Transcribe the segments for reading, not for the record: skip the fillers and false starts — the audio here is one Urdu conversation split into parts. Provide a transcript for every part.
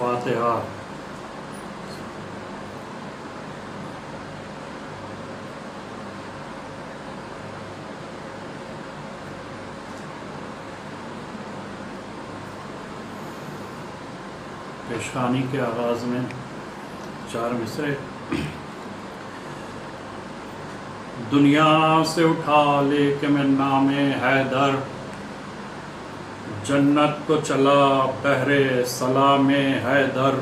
فاتحہ۔ پیشخانی کے آغاز میں 4 مصرے۔ دنیا سے اٹھا لے کے میں نام حیدر، جنت کو چلا بہرے سلام حیدر۔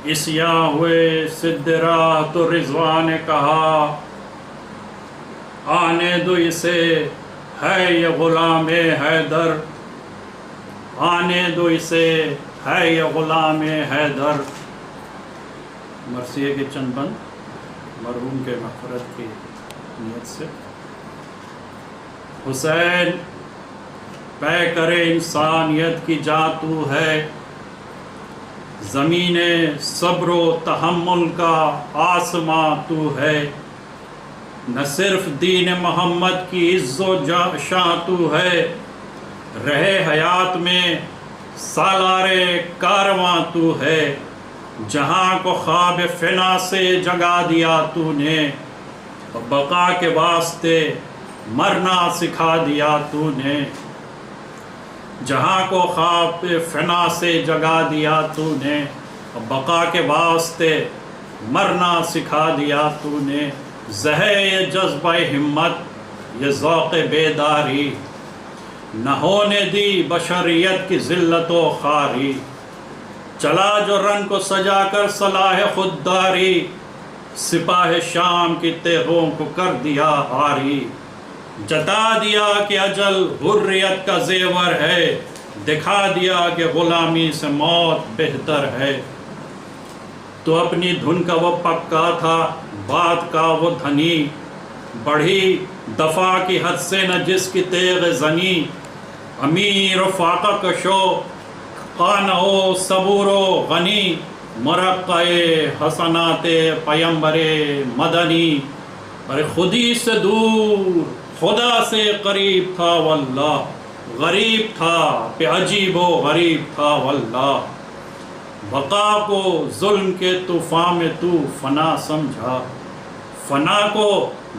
عیسیاں ہوئے سدرا تو رضوان نے کہا، آنے دو اسے ہے یہ غلام حیدر، آنے دو اسے ہے یہ غلام حیدر۔ مرثیے کے چند بند مرحوم کے مغفرت کی نیت سے۔ حسین پے کرے انسانیت کی جا تو ہے، زمین صبر و تحمل کا آسماں تو ہے، نہ صرف دین محمد کی عز و شان تو ہے، رہے حیات میں سالار کارواں تو ہے، جہاں کو خواب فنا سے جگا دیا تو نے، بقا کے واسطے مرنا سکھا دیا تو نے، جہاں کو خواب فنا سے جگا دیا تو نے، بقا کے واسطے مرنا سکھا دیا تو نے۔ زہے یہ جذبہ ہمت یہ ذوق بیداری، نہ ہونے دی بشریت کی ذلت و خواری، چلا جو رن کو سجا کر صلاح خودداری، سپاہ شام کی تیغوں کو کر دیا عاری، جتا دیا کہ اجل حریت کا زیور ہے، دکھا دیا کہ غلامی سے موت بہتر ہے۔ تو اپنی دھن کا وہ پکا تھا بات کا وہ دھنی، بڑھی دفاع کی حد سے نہ جس کی تیغ زنی، امیر و فاقہ کشو قانع و صبور و غنی، مرقع حسنات پیمبر مدنی۔ ارے خودی سے دور خدا سے قریب تھا واللہ، غریب تھا پہ عجیب و غریب تھا واللہ، بقا کو ظلم کے طوفان میں تو فنا سمجھا، فنا کو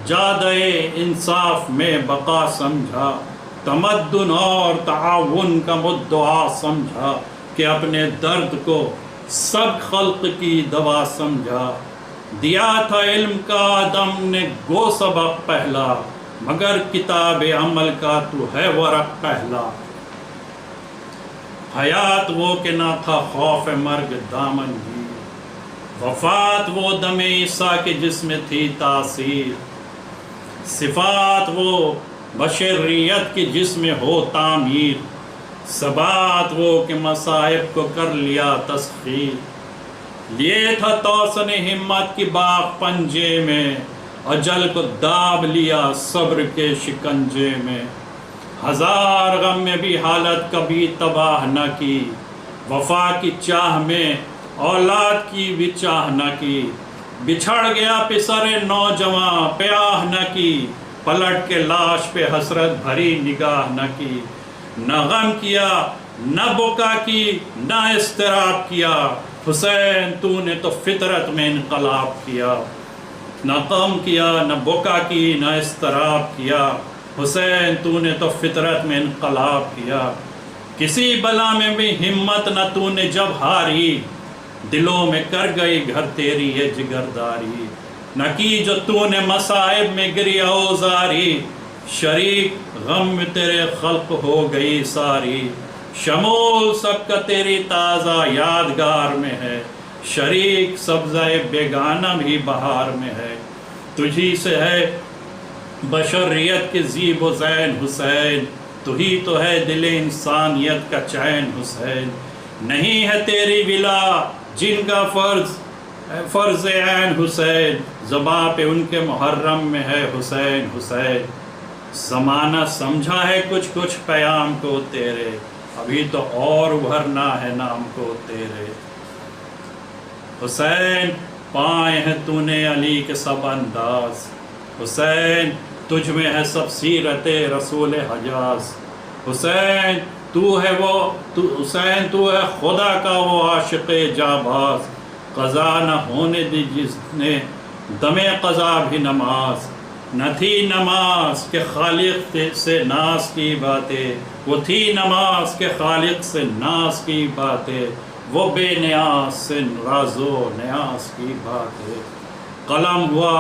جادہ انصاف میں بقا سمجھا، تمدن اور تعاون کا مدعا سمجھا، کہ اپنے درد کو سب خلق کی دوا سمجھا۔ دیا تھا علم کا آدم نے گو سبق پہلا، مگر کتاب عمل کا تو ہے ورق پہلا۔ حیات وہ کہ نہ تھا خوف مرگ دامن بھی، وفات وہ دم عیسیٰ کے جس میں تھی تاثیر، صفات وہ بشریت کی جس میں ہو تعمیر، ثبات وہ کہ مصائب کو کر لیا تسخیر۔ لیے تھا توسن ہمت کی باغ پنجے میں، اجل کو داب لیا صبر کے شکنجے میں، ہزار غم میں بھی حالت کبھی تباہ نہ کی، وفا کی چاہ میں اولاد کی بھی چاہ نہ کی، بچھڑ گیا پسر نوجواں پہ آہ نہ کی، پلٹ کے لاش پہ حسرت بھری نگاہ نہ کی، نہ غم کیا نہ بکا کی نہ اضطراب کیا، حسین تو نے تو فطرت میں انقلاب کیا، نہ غم کیا نہ بکا کی نہ اضطراب کیا، حسین تو نے تو فطرت میں انقلاب کیا۔ کسی بلا میں بھی ہمت نہ تو نے جب ہاری، دلوں میں کر گئی گھر تیری یہ جگرداری، نہ کی جو تو نے مصائب میں گری اوزاری، شریک غم میں تیرے خلق ہو گئی ساری، شمول سب کا تیری تازہ یادگار میں ہے، شریک سبزہ بیگانہ بھی بہار میں ہے، تجھی سے ہے بشریت کے زیب و زین حسین، تو ہی تو ہے دل انسانیت کا چین حسین، نہیں ہے تیری ولا جن کا فرض عین حسین، زباں پہ ان کے محرم میں ہے حسین حسین، زمانہ سمجھا ہے کچھ کچھ پیام کو تیرے، ابھی تو اور ابھرنا ہے نام کو تیرے، حسین پائے ہیں تو نے علی کے سب انداز، حسین تجھ میں ہے سب سیرت رسول حجاز، حسین تو ہے وہ حسین تو ہے خدا کا وہ عاشق جاباز، قضا نہ ہونے دی جس نے دم قضا بھی نماز، نہ تھی نماز کے خالق سے ناز کی باتیں، وہ تھی نماز کے خالق سے ناز کی باتیں، وہ بے نیاز سے راز و نیاز کی باتیں، قلم ہوا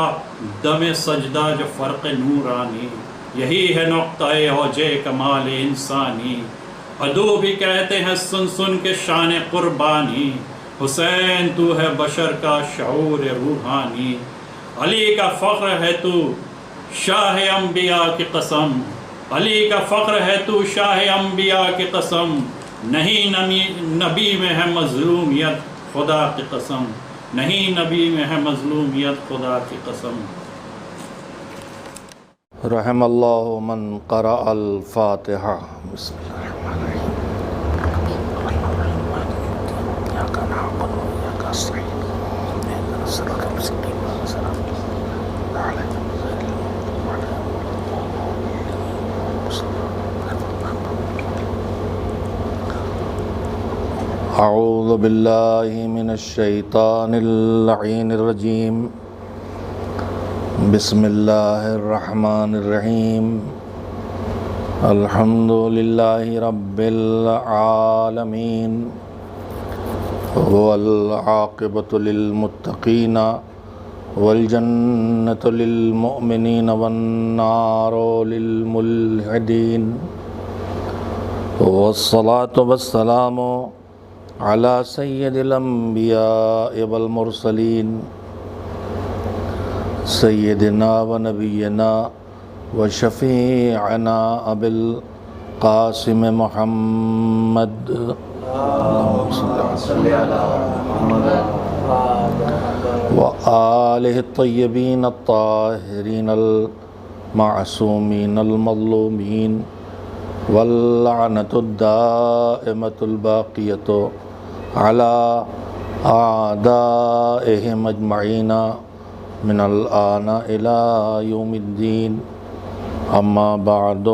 دم سجدہ جو فرق نورانی، یہی ہے نقطۂ اوج کمال انسانی، عدو بھی کہتے ہیں سن سن کے شان قربانی، حسین تو ہے بشر کا شعور روحانی، علی کا فخر ہے تو شاہ انبیاء کی قسم، علی کا فخر ہے تو شاہ انبیاء کی قسم، نہیں نبی میں ہے مظلومیت خدا کی قسم، نہیں نبی میں ہے مظلومیت خدا کی قسم۔ رحم اللہ من قرأ الفاتحہ۔ بسم اللہ الرحمن الرحیم۔ اعوذ باللہ من الشیطان اللعین الرجیم، بسم اللہ الرحمن الرحیم، الحمد للہ رب العالمین، والعاقبۃ للمتقین، والجنۃ للمؤمنین، والنار للملحدین، والصلاة والسلام علی سید الانبیاء والمرسلین، سیدنا و نبینا و شفیعنا ابی القاسم محمد و آلہ الطیبین الطاہرین المعصومین المظلومین، واللعنۃ الدائمۃ الباقیۃ علی اعدائہم اجمعین من الآن إلى يوم الدين، اما بعد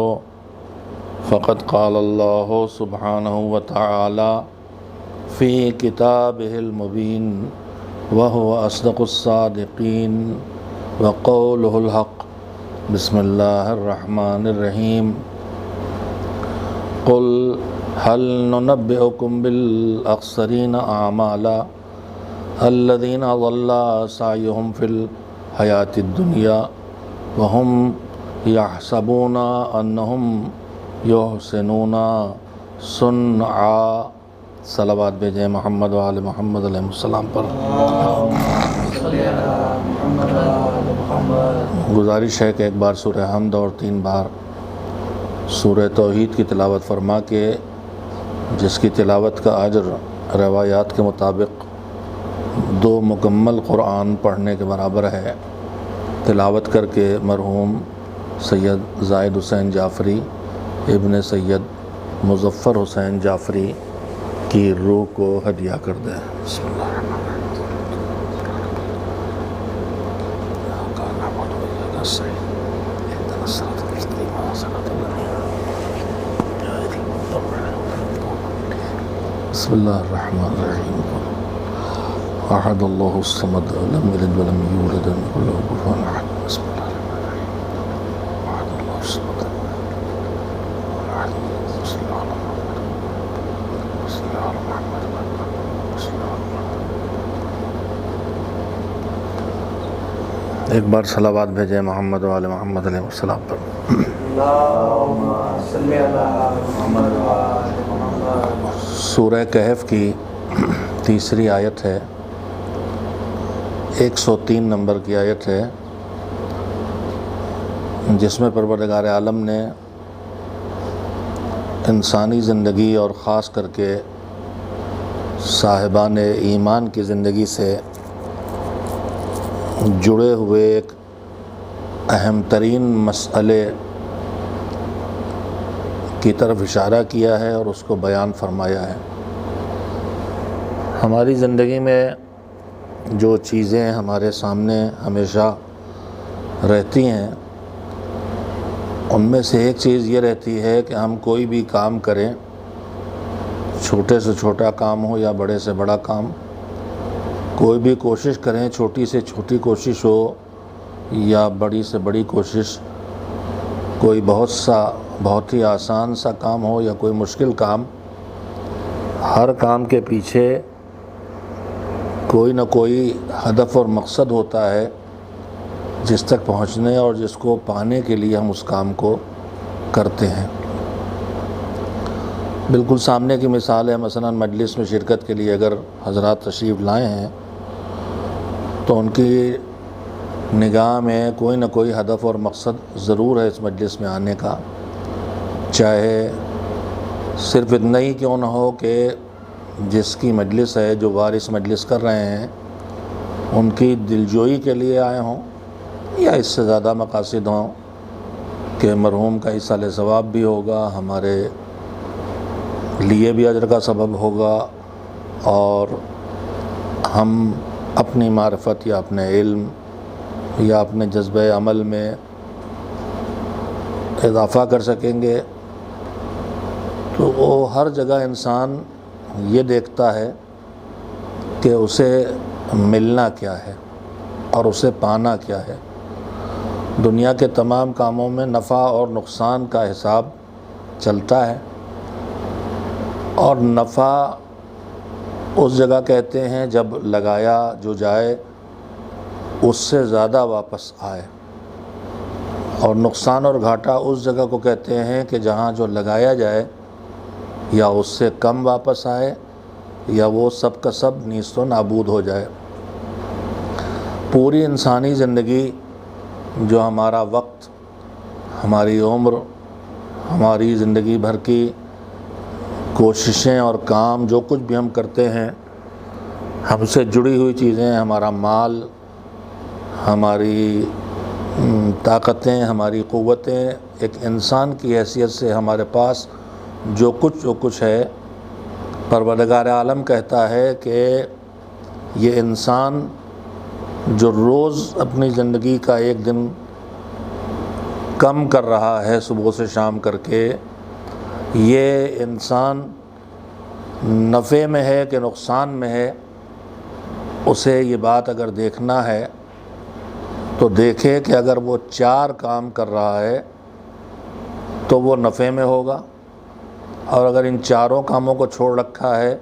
فقد قال الله سبحانه وتعالى في كتابه المبين وهو أصدق الصادقين وقوله الحق، بسم الله الرحمن الرحيم، قل هل ننبئكم بالأخسرين أعمالا الذين ضل سعيهم في الحياة الدنيا وهم يحسبون أنهم يحسنون صنعا۔ صلوات بھیجیں محمد و آل محمد علیہ السلام پر۔ گزارش ہے کہ ایک بار سورہ حمد اور 3 بار سورہ توحید کی تلاوت فرما کے جس کی تلاوت کا اجر روایات کے مطابق 2 مکمل قرآن پڑھنے کے برابر ہے، تلاوت کر کے مرحوم سید زاہد حسین جعفری ابن سید مظفر حسین جعفری کی روح کو ہدیہ کر دیں۔ بسم اللہ الرحمن بسم اللہ الرحمن الرحیم، احد اللہ الصمد لم یلد ولم یولد ولم یکن له کفوا احد، بسم اللہ الرحمن الرحیم، احد اللہ الصمد بسم اللہ الرحمن بسم اللہ الرحمن بسم اللہ الرحمن۔ ایک بار صلوات بھیجیں محمد و آل محمد علیہ السلام پر۔ اللہم صلی علی محمد و آل محمد۔ سورہ کہف کی تیسری آیت ہے، 103 نمبر کی آیت ہے، جس میں پروردگار عالم نے انسانی زندگی اور خاص کر کے صاحبان ایمان کی زندگی سے جڑے ہوئے ایک اہم ترین مسئلے کی طرف اشارہ کیا ہے اور اس کو بیان فرمایا ہے۔ ہماری زندگی میں جو چیزیں ہمارے سامنے ہمیشہ رہتی ہیں، ان میں سے ایک چیز یہ رہتی ہے کہ ہم کوئی بھی کام کریں چھوٹے سے چھوٹا کام ہو یا بڑے سے بڑا کام، کوئی بھی کوشش کریں، چھوٹی سے چھوٹی کوشش ہو یا بڑی سے بڑی کوشش، کوئی بہت ہی آسان سا کام ہو یا کوئی مشکل کام، ہر کام کے پیچھے کوئی نہ کوئی ہدف اور مقصد ہوتا ہے جس تک پہنچنے اور جس کو پانے کے لیے ہم اس کام کو کرتے ہیں۔ بالکل سامنے کی مثال ہے، مثلا مجلس میں شرکت کے لیے اگر حضرات تشریف لائے ہیں تو ان کی نگاہ میں کوئی نہ کوئی ہدف اور مقصد ضرور ہے اس مجلس میں آنے کا، چاہے صرف اتنا ہی کیوں نہ ہو کہ جس کی مجلس ہے، جو وارث مجلس کر رہے ہیں، ان کی دلجوئی کے لیے آئے ہوں، یا اس سے زیادہ مقاصد ہوں کہ مرحوم کا ایصال ثواب بھی ہوگا، ہمارے لیے بھی اجر کا سبب ہوگا، اور ہم اپنی معرفت یا اپنے علم یا اپنے جذبہ عمل میں اضافہ کر سکیں گے۔ تو وہ ہر جگہ انسان یہ دیکھتا ہے کہ اسے ملنا کیا ہے اور اسے پانا کیا ہے۔ دنیا کے تمام کاموں میں نفع اور نقصان کا حساب چلتا ہے، اور نفع اس جگہ کہتے ہیں جب لگایا جو جائے اس سے زیادہ واپس آئے، اور نقصان اور گھاٹا اس جگہ کو کہتے ہیں کہ جہاں جو لگایا جائے یا اس سے کم واپس آئے یا وہ سب کا سب نیست و نابود ہو جائے۔ پوری انسانی زندگی، جو ہمارا وقت، ہماری عمر، ہماری زندگی بھر کی کوششیں اور کام، جو کچھ بھی ہم کرتے ہیں، ہم سے جڑی ہوئی چیزیں، ہمارا مال، ہماری طاقتیں، ہماری قوتیں، ایک انسان کی حیثیت سے ہمارے پاس جو کچھ ہے، پروردگار عالم کہتا ہے کہ یہ انسان جو روز اپنی زندگی کا ایک دن کم کر رہا ہے صبح سے شام کر کے، یہ انسان نفع میں ہے کہ نقصان میں ہے، اسے یہ بات اگر دیکھنا ہے تو دیکھے کہ اگر وہ 4 کام کر رہا ہے تو وہ نفع میں ہوگا، اور اگر ان 4 کاموں کو چھوڑ رکھا ہے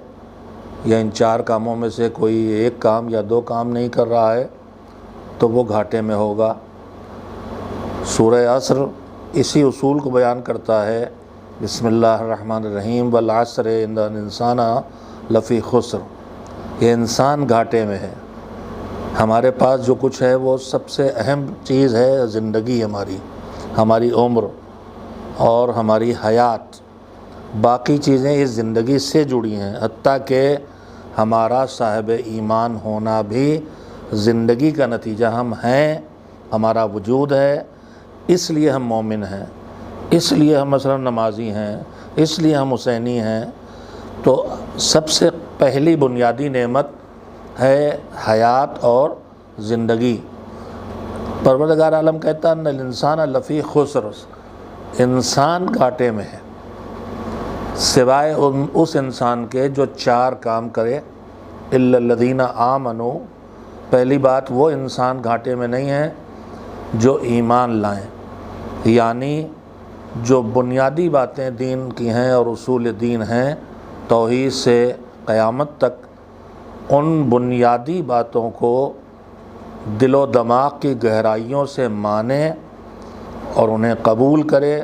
یا ان 4 کاموں میں سے کوئی ایک کام یا 2 کام نہیں کر رہا ہے تو وہ گھاٹے میں ہوگا۔ سورہ عصر اسی اصول کو بیان کرتا ہے۔ بسم اللہ الرحمن الرحیم، والعصر ان الانسان لفی خسر، یہ انسان گھاٹے میں ہے۔ ہمارے پاس جو کچھ ہے وہ سب سے اہم چیز ہے زندگی، ہماری عمر اور ہماری حیات۔ باقی چیزیں اس زندگی سے جڑی ہیں، حتیٰ کہ ہمارا صاحب ایمان ہونا بھی زندگی کا نتیجہ۔ ہم ہیں، ہمارا وجود ہے، اس لیے ہم مومن ہیں، اس لیے ہم مثلا نمازی ہیں، اس لیے ہم حسینی ہیں۔ تو سب سے پہلی بنیادی نعمت ہے حیات اور زندگی۔ پروردگار عالم کہتا ہے ان الانسان لفی خسر، انسان گھاٹے میں ہے، سوائے اس انسان کے جو 4 کام کرے۔ الا الذین آمنوا، پہلی بات وہ انسان گھاٹے میں نہیں ہے جو ایمان لائیں، یعنی جو بنیادی باتیں دین کی ہیں اور اصول دین ہیں، توحید سے قیامت تک، ان بنیادی باتوں کو دل و دماغ کی گہرائیوں سے مانے اور انہیں قبول کرے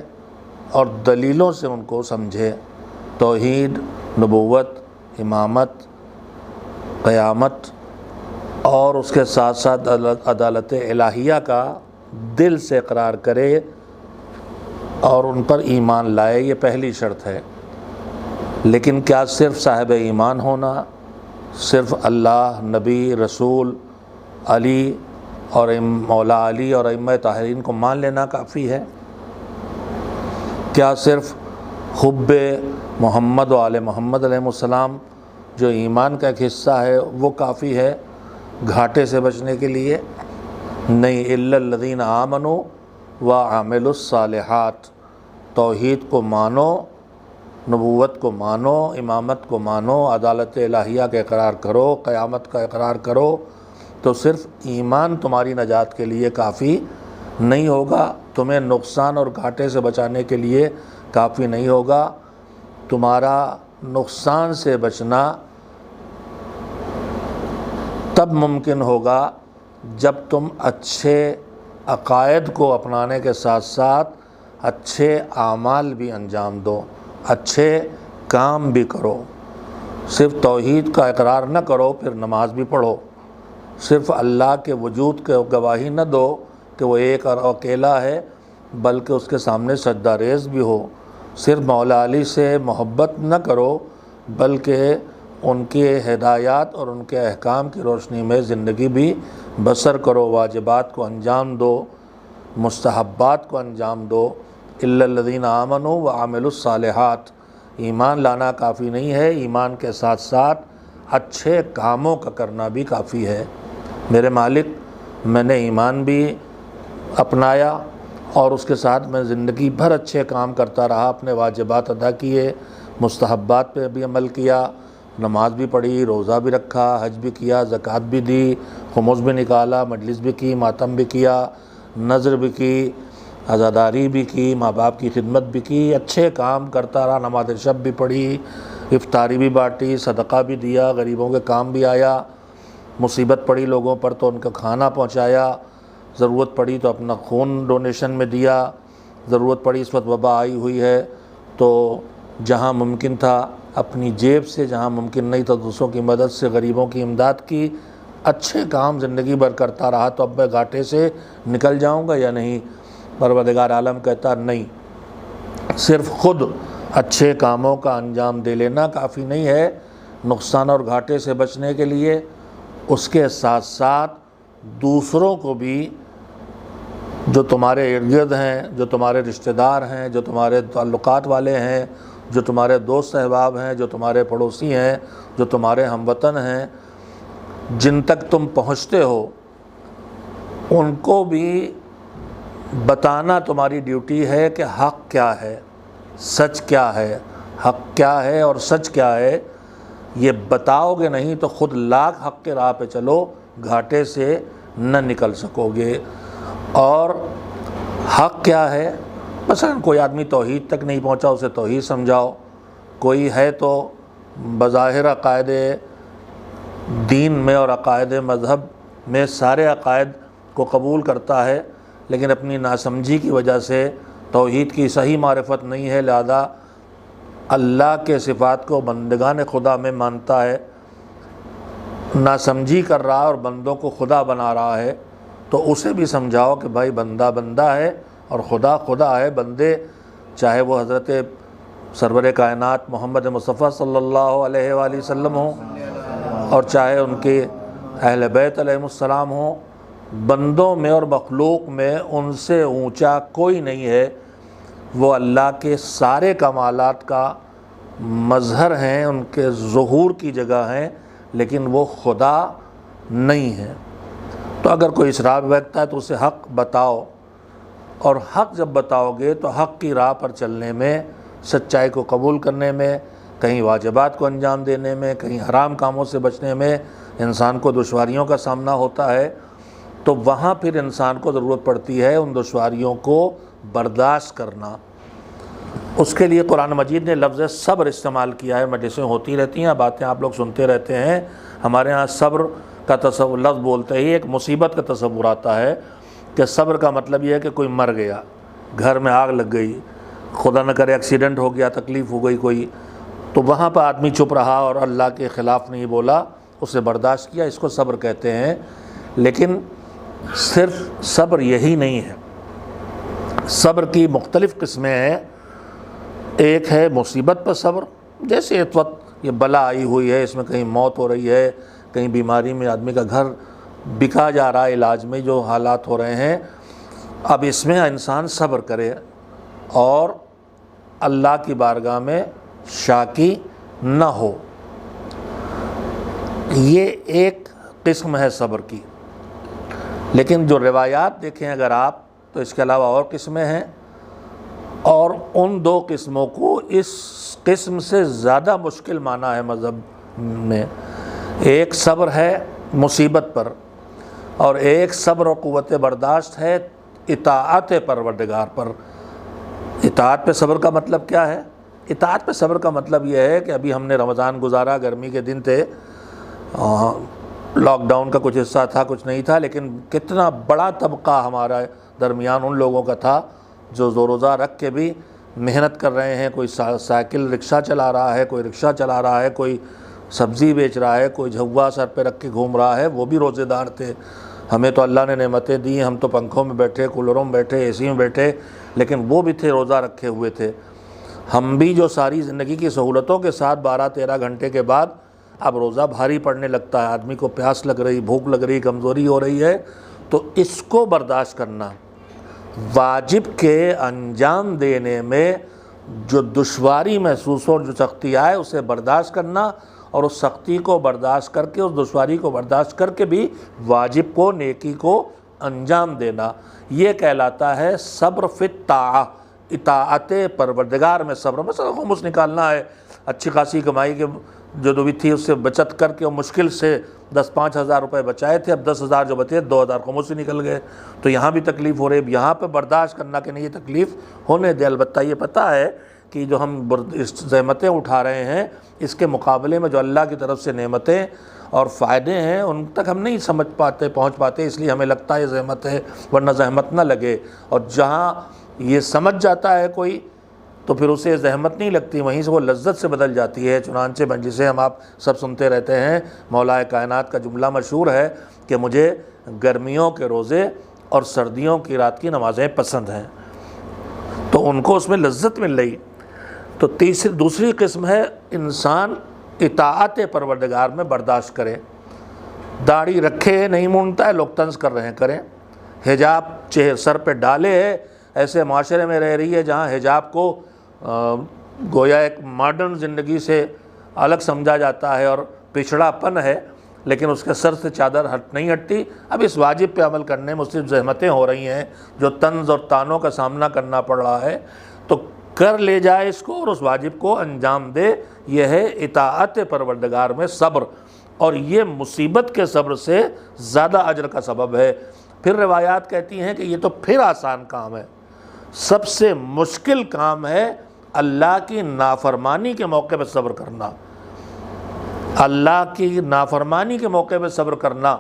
اور دلیلوں سے ان کو سمجھے۔ توحید، نبوت، امامت، قیامت اور اس کے ساتھ ساتھ عدالت الہیہ کا دل سے اقرار کرے اور ان پر ایمان لائے، یہ پہلی شرط ہے۔ لیکن کیا صرف صاحب ایمان ہونا، صرف اللہ، نبی، رسول، علی اور مولا علی اور ائمہ طاہرین کو مان لینا کافی ہے؟ کیا صرف حب محمد و آل محمد علیہ السلام جو ایمان کا ایک حصہ ہے وہ کافی ہے گھاٹے سے بچنے کے لیے؟ نہیں، الا الذین آمنوا وعملوا الصالحات، توحید کو مانو نبوت کو مانو، امامت کو مانو، عدالت الہیہ کا اقرار کرو، قیامت کا اقرار کرو، تو صرف ایمان تمہاری نجات کے لیے کافی نہیں ہوگا، تمہیں نقصان اور گھاٹے سے بچانے کے لیے کافی نہیں ہوگا۔ تمہارا نقصان سے بچنا تب ممکن ہوگا جب تم اچھے عقائد کو اپنانے کے ساتھ ساتھ اچھے اعمال بھی انجام دو، اچھے کام بھی کرو۔ صرف توحید کا اقرار نہ کرو پھر نماز بھی پڑھو، صرف اللہ کے وجود کے گواہی نہ دو کہ وہ ایک اور اکیلا ہے، بلکہ اس کے سامنے سجدہ ریز بھی ہو۔ صرف مولا علی سے محبت نہ کرو بلکہ ان کے ہدایات اور ان کے احکام کی روشنی میں زندگی بھی بسر کرو، واجبات کو انجام دو، مستحبات کو انجام دو۔ الا الذین آمنوا وعملوا الصالحات، ایمان لانا کافی نہیں ہے، ایمان کے ساتھ ساتھ اچھے کاموں کا کرنا بھی کافی ہے۔ میرے مالک، میں نے ایمان بھی اپنایا اور اس کے ساتھ میں زندگی بھر اچھے کام کرتا رہا، اپنے واجبات ادا کیے، مستحبات پہ بھی عمل کیا، نماز بھی پڑھی، روزہ بھی رکھا، حج بھی کیا، زکوٰۃ بھی دی، خمس بھی نکالا، مجلس بھی کی، ماتم بھی کیا، نذر بھی کی، عزاداری بھی کی، ماں باپ کی خدمت بھی کی، اچھے کام کرتا رہا، نماز شب بھی پڑھی، افطاری بھی بانٹی، صدقہ بھی دیا، غریبوں کے کام بھی آیا، مصیبت پڑی لوگوں پر تو ان کا کھانا پہنچایا، ضرورت پڑی تو اپنا خون ڈونیشن میں دیا، ضرورت پڑی اس وقت وبا آئی ہوئی ہے تو جہاں ممکن تھا اپنی جیب سے، جہاں ممکن نہیں تھا دوسروں کی مدد سے غریبوں کی امداد کی، اچھے کام زندگی بھر کرتا رہا تو اب میں گھاٹے سے نکل جاؤں گا یا نہیں؟ پروردگار عالم کہتا نہیں، صرف خود اچھے کاموں کا انجام دے لینا کافی نہیں ہے نقصان اور گھاٹے سے بچنے کے لیے، اس کے ساتھ ساتھ دوسروں کو بھی جو تمہارے ارد گرد ہیں، جو تمہارے رشتہ دار ہیں، جو تمہارے تعلقات والے ہیں، جو تمہارے دوست احباب ہیں، جو تمہارے پڑوسی ہیں، جو تمہارے ہم وطن ہیں، جن تک تم پہنچتے ہو ان کو بھی بتانا تمہاری ڈیوٹی ہے کہ حق کیا ہے، سچ کیا ہے، حق کیا ہے اور سچ کیا ہے۔ یہ بتاؤ گے نہیں تو خود لاکھ حق کے راہ پہ چلو، گھاٹے سے نہ نکل سکو گے۔ اور حق کیا ہے؟ مثلا کوئی آدمی توحید تک نہیں پہنچا، اسے توحید سمجھاؤ۔ کوئی ہے تو بظاہر عقائد دین میں اور عقائد مذہب میں سارے عقائد کو قبول کرتا ہے لیکن اپنی ناسمجھی کی وجہ سے توحید کی صحیح معرفت نہیں ہے، لہذا اللہ کے صفات کو بندگان خدا میں مانتا ہے، ناسمجھی کر رہا ہے اور بندوں کو خدا بنا رہا ہے، تو اسے بھی سمجھاؤ کہ بھائی بندہ بندہ ہے اور خدا خدا ہے۔ بندے چاہے وہ حضرت سرور کائنات محمد مصطفیٰ صلی اللہ علیہ وآلہ وسلم ہوں اور چاہے ان کے اہل بیت علیہ السلام ہوں، بندوں میں اور مخلوق میں ان سے اونچا کوئی نہیں ہے۔ وہ اللہ کے سارے کمالات کا مظہر ہیں، ان کے ظہور کی جگہ ہیں، لیکن وہ خدا نہیں ہے۔ تو اگر کوئی اسرار بیٹھتا ہے تو اسے حق بتاؤ، اور حق جب بتاؤ گے تو حق کی راہ پر چلنے میں، سچائی کو قبول کرنے میں، کہیں واجبات کو انجام دینے میں، کہیں حرام کاموں سے بچنے میں انسان کو دشواریوں کا سامنا ہوتا ہے، تو وہاں پھر انسان کو ضرورت پڑتی ہے ان دشواریوں کو برداشت کرنا۔ اس کے لیے قرآن مجید نے لفظ صبر استعمال کیا ہے۔ مجلسیں ہوتی رہتی ہیں، باتیں آپ لوگ سنتے رہتے ہیں، ہمارے ہاں صبر کا تصور، لفظ بولتے ہی ایک مصیبت کا تصور آتا ہے کہ صبر کا مطلب یہ ہے کہ کوئی مر گیا، گھر میں آگ لگ گئی، خدا نہ کرے ایکسیڈنٹ ہو گیا، تکلیف ہو گئی کوئی، تو وہاں پر آدمی چپ رہا اور اللہ کے خلاف نہیں بولا، اسے برداشت کیا، اس کو صبر کہتے ہیں۔ لیکن صرف صبر یہی نہیں ہے، صبر کی مختلف قسمیں ہیں۔ ایک ہے مصیبت پر صبر، جیسے اس وقت یہ بلا آئی ہوئی ہے، اس میں کہیں موت ہو رہی ہے، کہیں بیماری میں آدمی کا گھر بکا جا رہا ہے، علاج میں جو حالات ہو رہے ہیں، اب اس میں انسان صبر کرے اور اللہ کی بارگاہ میں شاکی نہ ہو، یہ ایک قسم ہے صبر کی۔ لیکن جو روایات دیکھیں اگر آپ تو اس کے علاوہ اور قسمیں ہیں۔ اور ان دو قسموں کو اس قسم سے زیادہ مشکل مانا ہے مذہب میں. ایک صبر ہے مصیبت پر، اور ایک صبر و قوت برداشت ہے اطاعت پروردگار پر. اطاعت پہ صبر کا مطلب کیا ہے؟ اطاعت پہ صبر کا مطلب یہ ہے کہ ابھی ہم نے رمضان گزارا، گرمی کے دن تھے، لاک ڈاؤن کا کچھ حصہ تھا کچھ نہیں تھا، لیکن کتنا بڑا طبقہ ہمارا درمیان ان لوگوں کا تھا جو روزہ رکھ کے بھی محنت کر رہے ہیں. کوئی سائیکل رکشہ چلا رہا ہے، کوئی رکشہ چلا رہا ہے، کوئی سبزی بیچ رہا ہے، کوئی جھوا سر پہ رکھ کے گھوم رہا ہے، وہ بھی روزے دار تھے. ہمیں تو اللہ نے نعمتیں دی، ہم تو پنکھوں میں بیٹھے، کولروں میں بیٹھے، اے سی میں بیٹھے، لیکن وہ بھی تھے روزہ رکھے ہوئے تھے. ہم بھی جو ساری زندگی کی سہولتوں کے ساتھ 12-13 گھنٹے کے بعد اب روزہ بھاری پڑنے لگتا ہے، آدمی کو پیاس لگ رہی، بھوک لگ رہی، کمزوری ہو رہی ہے، تو اس کو برداشت کرنا، واجب کے انجام دینے میں جو دشواری محسوس ہو، جو سختی آئے، اسے برداشت کرنا، اور اس سختی کو برداشت کر کے، اس دشواری کو برداشت کر کے بھی واجب کو، نیکی کو انجام دینا، یہ کہلاتا ہے صبر فی الطاعہ. اطاعت پروردگار میں صبر. مثلا خمس نکالنا ہے، اچھی خاصی کمائی کے جو بھی تھی اس سے بچت کر کے مشکل سے 10-5 ہزار روپے بچائے تھے، اب 10,000 جو بچے 2,000 خمس سے نکل گئے، تو یہاں بھی تکلیف ہو رہی ہے. یہاں پہ برداشت کرنا کہ نہیں، یہ تکلیف ہونے دے. البتہ یہ پتہ ہے کہ جو ہم زحمتیں اٹھا رہے ہیں، اس کے مقابلے میں جو اللہ کی طرف سے نعمتیں اور فائدے ہیں ان تک ہم نہیں سمجھ پاتے، پہنچ پاتے، اس لیے ہمیں لگتا ہے یہ زحمت ہے، ورنہ زحمت نہ لگے. اور جہاں یہ سمجھ جاتا ہے کوئی تو پھر اسے زحمت نہیں لگتی، وہیں سے وہ لذت سے بدل جاتی ہے. چنانچہ جسے ہم آپ سب سنتے رہتے ہیں، مولا کائنات کا جملہ مشہور ہے کہ مجھے گرمیوں کے روزے اور سردیوں کی رات کی نمازیں پسند ہیں، تو ان کو اس میں لذت مل رہی. تو دوسری قسم ہے انسان اطاعت پروردگار میں برداشت کرے. داڑھی رکھے نہیں مونتا ہے، لوگ طنز کر رہے ہیں، کریں. حجاب سر پہ ڈالے ہے، ایسے معاشرے میں رہ رہی ہے جہاں حجاب کو گویا ایک ماڈرن زندگی سے الگ سمجھا جاتا ہے اور پچھڑا پن ہے، لیکن اس کے سر سے چادر نہیں ہٹتی. اب اس واجب پہ عمل کرنے میں صرف زحمتیں ہو رہی ہیں، جو طنز اور طعنوں کا سامنا کرنا پڑ رہا ہے، تو کر لے جائے اس کو اور اس واجب کو انجام دے. یہ ہے اطاعت پروردگار میں صبر، اور یہ مصیبت کے صبر سے زیادہ اجر کا سبب ہے. پھر روایات کہتی ہیں کہ یہ تو پھر آسان کام ہے. سب سے مشکل کام ہے اللہ کی نافرمانی کے موقع پہ صبر کرنا. اللہ کی نافرمانی کے موقع پہ صبر کرنا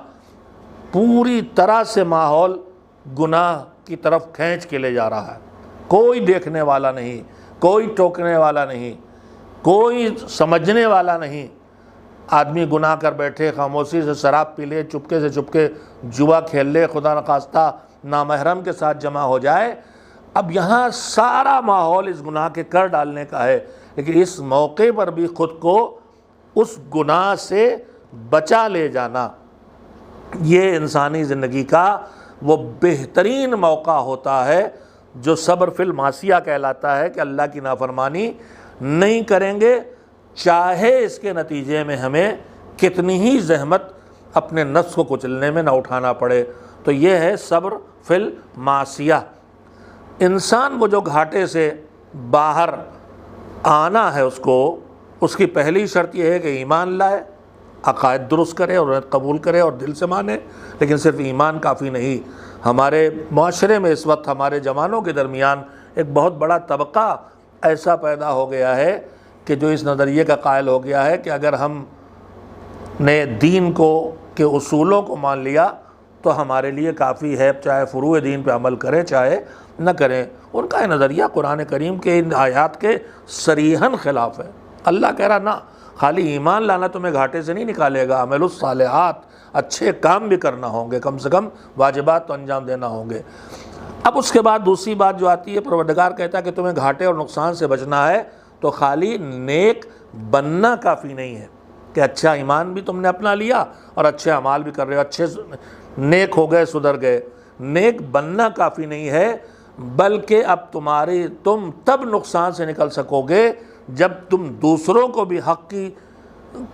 پوری طرح سے ماحول گناہ کی طرف کھینچ کے لے جا رہا ہے. کوئی دیکھنے والا نہیں، کوئی ٹوکنے والا نہیں، کوئی سمجھنے والا نہیں. آدمی گناہ کر بیٹھے، خاموشی سے شراب پی لے، چپکے سے چپکے جوا کھیل لے، خدا نخواستہ نامحرم کے ساتھ جمع ہو جائے. اب یہاں سارا ماحول اس گناہ کے کر ڈالنے کا ہے، لیکن اس موقع پر بھی خود کو اس گناہ سے بچا لے جانا، یہ انسانی زندگی کا وہ بہترین موقع ہوتا ہے جو صبر فی المعصیہ کہلاتا ہے، کہ اللہ کی نافرمانی نہیں کریں گے، چاہے اس کے نتیجے میں ہمیں کتنی ہی زحمت اپنے نفس کو کچلنے میں نہ اٹھانا پڑے. تو یہ ہے صبر فی المعصیہ. انسان کو جو گھاٹے سے باہر آنا ہے، اس کی پہلی شرط یہ ہے کہ ایمان لائے، عقائد درست کرے اور انہیں قبول کرے اور دل سے مانے. لیکن صرف ایمان کافی نہیں. ہمارے معاشرے میں اس وقت ہمارے جوانوں کے درمیان ایک بہت بڑا طبقہ ایسا پیدا ہو گیا ہے کہ جو اس نظریے کا قائل ہو گیا ہے کہ اگر ہم نے دین کے اصولوں کو مان لیا تو ہمارے لیے کافی ہے، چاہے فروع دین پہ عمل کریں چاہے نہ کریں. ان کا یہ نظریہ قرآن کریم کے ان آیات کے صریحاً خلاف ہے. اللہ کہہ رہا نہ خالی ایمان لانا تمہیں گھاٹے سے نہیں نکالے گا، عمل الصالحات، اچھے کام بھی کرنا ہوں گے، کم سے کم واجبات تو انجام دینا ہوں گے. اب اس کے بعد دوسری بات جو آتی ہے، پروردگار کہتا ہے کہ تمہیں گھاٹے اور نقصان سے بچنا ہے تو خالی نیک بننا کافی نہیں ہے کہ اچھا ایمان بھی تم نے اپنا لیا اور اچھے اعمال بھی کر رہے ہو، اچھے نیک ہو گئے، سدھر گئے. نیک بننا کافی نہیں ہے، بلکہ اب تم تب نقصان سے نکل سکو گے جب تم دوسروں کو بھی حق کی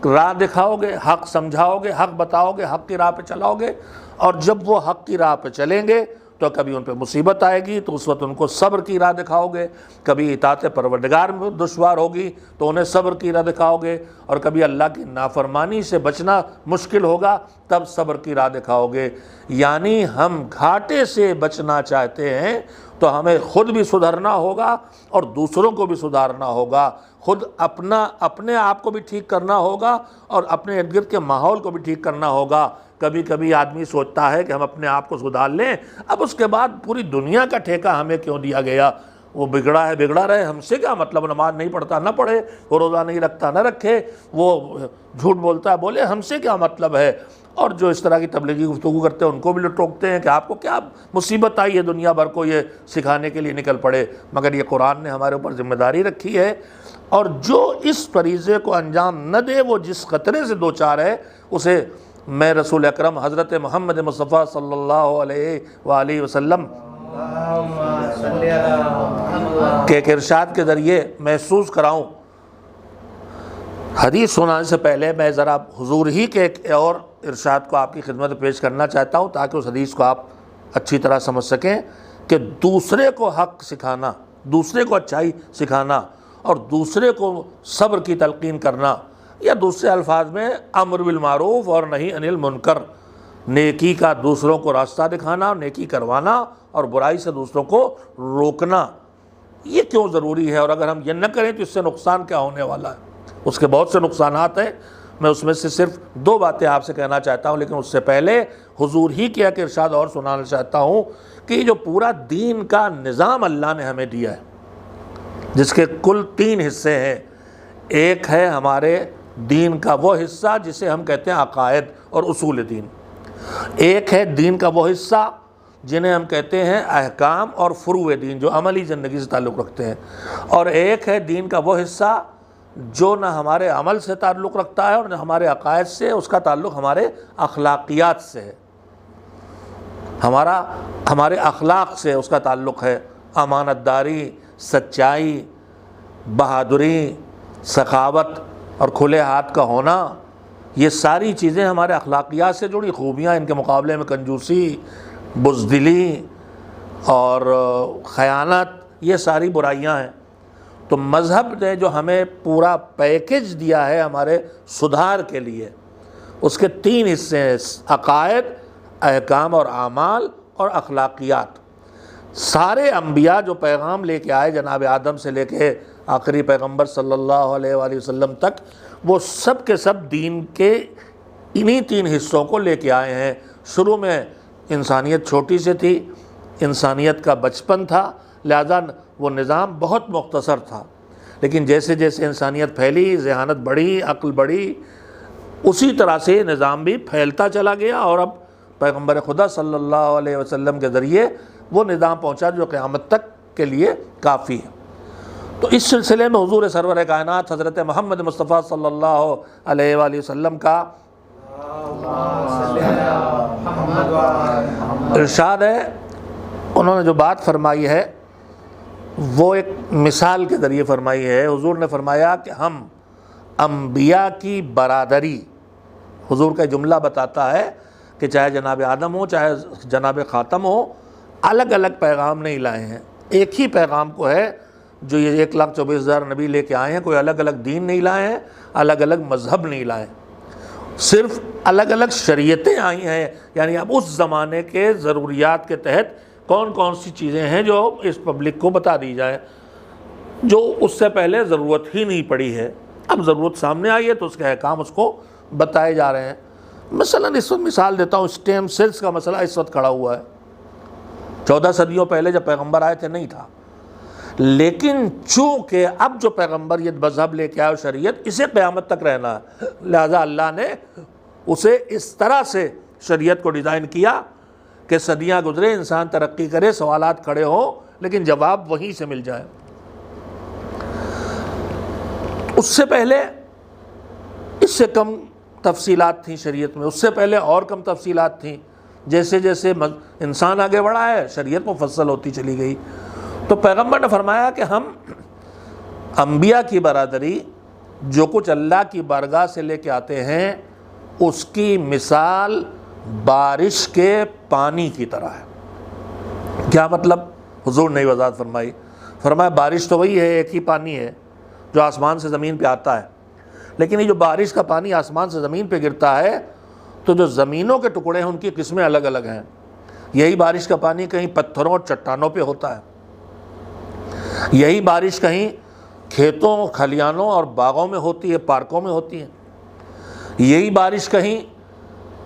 راہ دکھاؤ گے، حق سمجھاؤ گے، حق بتاؤ گے، حق کی راہ پہ چلاؤ گے. اور جب وہ حق کی راہ پہ چلیں گے تو کبھی ان پہ مصیبت آئے گی تو اس وقت ان کو صبر کی راہ دکھاؤ گے، کبھی اطاعت پروردگار میں دشوار ہوگی تو انہیں صبر کی راہ دکھاؤ گے، اور کبھی اللہ کی نافرمانی سے بچنا مشکل ہوگا تب صبر کی راہ دکھاؤ گے۔ یعنی ہم گھاٹے سے بچنا چاہتے ہیں تو ہمیں خود بھی سدھرنا ہوگا اور دوسروں کو بھی سدھارنا ہوگا، خود اپنے آپ کو بھی ٹھیک کرنا ہوگا اور اپنے ارد گرد کے ماحول کو بھی ٹھیک کرنا ہوگا۔ کبھی کبھی آدمی سوچتا ہے کہ ہم اپنے آپ کو سدھار لیں، اب اس کے بعد پوری دنیا کا ٹھیکہ ہمیں کیوں دیا گیا؟ وہ بگڑا ہے بگڑا رہے، ہم سے کیا مطلب؟ نماز نہیں پڑھتا نہ پڑھے، وہ روزہ نہیں رکھتا نہ رکھے، وہ جھوٹ بولتا ہے بولے، ہم سے کیا مطلب ہے؟ اور جو اس طرح کی تبلیغی گفتگو کرتے ہیں ان کو بھی ٹوکتے ہیں کہ آپ کو کیا مصیبت آئی ہے دنیا بھر کو یہ سکھانے کے لیے نکل پڑے، مگر یہ قرآن نے ہمارے اوپر ذمہ داری رکھی ہے، اور جو اس فریضے کو انجام نہ دے وہ جس خطرے سے دوچار ہے اسے میں رسول اکرم حضرت محمد مصطفیٰ صلی اللہ علیہ وآلہ وسلم کے ایک ارشاد کے ذریعے محسوس کراؤں۔ حدیث سنانے سے پہلے میں ذرا حضور ہی کے ایک اور ارشاد کو آپ کی خدمت میں پیش کرنا چاہتا ہوں تاکہ اس حدیث کو آپ اچھی طرح سمجھ سکیں کہ دوسرے کو حق سکھانا، دوسرے کو اچھائی سکھانا اور دوسرے کو صبر کی تلقین کرنا، یا دوسرے الفاظ میں امر بالمعروف اور نہی عن المنکر، نیکی کا دوسروں کو راستہ دکھانا، نیکی کروانا اور برائی سے دوسروں کو روکنا، یہ کیوں ضروری ہے؟ اور اگر ہم یہ نہ کریں تو اس سے نقصان کیا ہونے والا ہے؟ اس کے بہت سے نقصانات ہیں، میں اس میں سے صرف 2 باتیں آپ سے کہنا چاہتا ہوں، لیکن اس سے پہلے حضور ہی کے ایک ارشاد اور سنانا چاہتا ہوں کہ یہ جو پورا دین کا نظام اللہ نے ہمیں دیا ہے، جس کے کل 3 حصے ہیں۔ ایک ہے ہمارے دین کا وہ حصہ جسے ہم کہتے ہیں عقائد اور اصول دین، ایک ہے دین کا وہ حصہ جنہیں ہم کہتے ہیں احکام اور فروع دین جو عملی زندگی سے تعلق رکھتے ہیں، اور ایک ہے دین کا وہ حصہ جو نہ ہمارے عمل سے تعلق رکھتا ہے اور نہ ہمارے عقائد سے، اس کا تعلق ہمارے اخلاقیات سے ہے، ہمارے اخلاق سے اس کا تعلق ہے، امانت داری، سچائی، بہادری، سخاوت اور کھلے ہاتھ کا ہونا، یہ ساری چیزیں ہمارے اخلاقیات سے جڑی خوبیاں، ان کے مقابلے میں کنجوسی، بزدلی اور خیانت، یہ ساری برائیاں ہیں۔ تو مذہب نے جو ہمیں پورا پیکج دیا ہے ہمارے سدھار کے لیے، اس کے 3 حصے ہیں، عقائد، احکام اور اعمال اور اخلاقیات۔ سارے انبیاء جو پیغام لے کے آئے جناب آدم سے لے کے آخری پیغمبر صلی اللہ علیہ وآلہ وسلم تک، وہ سب کے سب دین کے انہی 3 حصوں کو لے کے آئے ہیں۔ شروع میں انسانیت چھوٹی سے تھی، انسانیت کا بچپن تھا، لہذا وہ نظام بہت مختصر تھا، لیکن جیسے جیسے انسانیت پھیلی، ذہانت بڑھی، عقل بڑھی، اسی طرح سے نظام بھی پھیلتا چلا گیا، اور اب پیغمبر خدا صلی اللہ علیہ وسلم کے ذریعے وہ نظام پہنچا جو قیامت تک کے لیے کافی ہے۔ تو اس سلسلے میں حضور سرور کائنات حضرت محمد مصطفیٰ صلی اللہ علیہ وآلہ وسلم کا ارشاد ہے، انہوں نے جو بات فرمائی ہے وہ ایک مثال کے ذریعے فرمائی ہے۔ حضور نے فرمایا کہ ہم انبیاء کی برادری، حضور کا جملہ بتاتا ہے کہ چاہے جناب آدم ہو چاہے جناب خاتم ہو، الگ الگ پیغام نہیں لائے ہیں، ایک ہی پیغام کو ہے جو یہ 1,24,000 نبی لے کے آئے ہیں، کوئی الگ الگ دین نہیں لائے ہیں، الگ الگ مذہب نہیں لائے، صرف الگ الگ شریعتیں آئی ہیں، یعنی اب اس زمانے کے ضروریات کے تحت کون کون سی چیزیں ہیں جو اس پبلک کو بتا دی جائے، جو اس سے پہلے ضرورت ہی نہیں پڑی ہے، اب ضرورت سامنے آئی ہے تو اس کے احکام اس کو بتائے جا رہے ہیں۔ مثلا اس وقت مثال دیتا ہوں، اسٹیم سیلز کا مسئلہ اس وقت کھڑا ہوا ہے، 14 صدیوں پہلے جب پیغمبر آئے تھے نہیں تھا، لیکن چونکہ اب جو پیغمبر یہ مذہب لے کے آئے شریعت، اسے قیامت تک رہنا ہے، لہذا اللہ نے اسے اس طرح سے شریعت کو ڈیزائن کیا کہ صدیاں گزرے، انسان ترقی کرے، سوالات کھڑے ہوں لیکن جواب وہیں سے مل جائے۔ اس سے پہلے اس سے کم تفصیلات تھیں شریعت میں، اس سے پہلے اور کم تفصیلات تھیں، جیسے جیسے انسان آگے بڑھا ہے شریعت مفصل ہوتی چلی گئی۔ تو پیغمبر نے فرمایا کہ ہم انبیاء کی برادری جو کچھ اللہ کی بارگاہ سے لے کے آتے ہیں اس کی مثال بارش کے پانی کی طرح ہے۔ کیا مطلب؟ حضور نے وضاحت فرمائی، فرمایا بارش تو وہی ہے، ایک ہی پانی ہے جو آسمان سے زمین پہ آتا ہے، لیکن یہ جو بارش کا پانی آسمان سے زمین پہ گرتا ہے تو جو زمینوں کے ٹکڑے ہیں ان کی قسمیں الگ الگ ہیں۔ یہی بارش کا پانی کہیں پتھروں اور چٹانوں پہ ہوتا ہے، یہی بارش کہیں کھیتوں، کھلیانوں اور باغوں میں ہوتی ہے، پارکوں میں ہوتی ہے، یہی بارش کہیں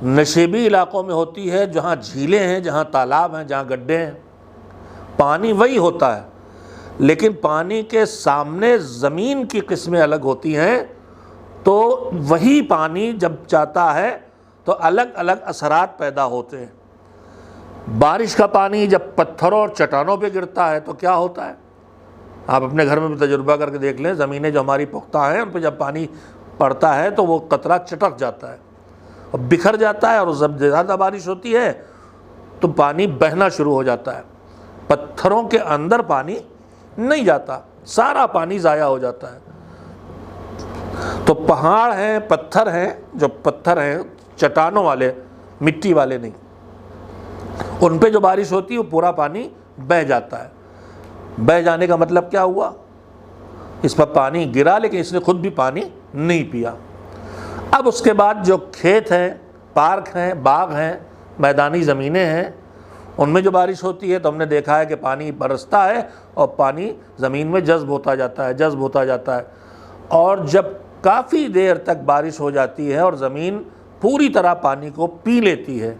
نشیبی علاقوں میں ہوتی ہے جہاں جھیلیں ہیں، جہاں تالاب ہیں، جہاں گڈھے ہیں۔ پانی وہی ہوتا ہے، لیکن پانی کے سامنے زمین کی قسمیں الگ ہوتی ہیں، تو وہی پانی جب جاتا ہے تو الگ الگ اثرات پیدا ہوتے ہیں۔ بارش کا پانی جب پتھروں اور چٹانوں پہ گرتا ہے تو کیا ہوتا ہے؟ آپ اپنے گھر میں بھی تجربہ کر کے دیکھ لیں، زمینیں جو ہماری پختہ ہیں ان پہ جب پانی پڑتا ہے تو وہ قطرہ چٹک جاتا ہے اور بکھر جاتا ہے، اور جب زیادہ بارش ہوتی ہے تو پانی بہنا شروع ہو جاتا ہے۔ پتھروں کے اندر پانی نہیں جاتا، سارا پانی ضائع ہو جاتا ہے۔ تو پہاڑ ہیں، پتھر ہیں، جو پتھر ہیں چٹانوں والے، مٹی والے نہیں، ان پہ جو بارش ہوتی ہے وہ پورا پانی بہہ جاتا ہے۔ بہہ جانے کا مطلب کیا ہوا؟ اس پر پانی گرا لیکن اس نے خود بھی پانی نہیں پیا۔ اب اس کے بعد جو کھیت ہیں، پارک ہیں، باغ ہیں، میدانی زمینیں ہیں، ان میں جو بارش ہوتی ہے تو ہم نے دیکھا ہے کہ پانی برستا ہے اور پانی زمین میں جذب ہوتا جاتا ہے، جذب ہوتا جاتا ہے، اور جب کافی دیر تک بارش ہو جاتی ہے اور زمین پوری طرح پانی کو پی لیتی ہے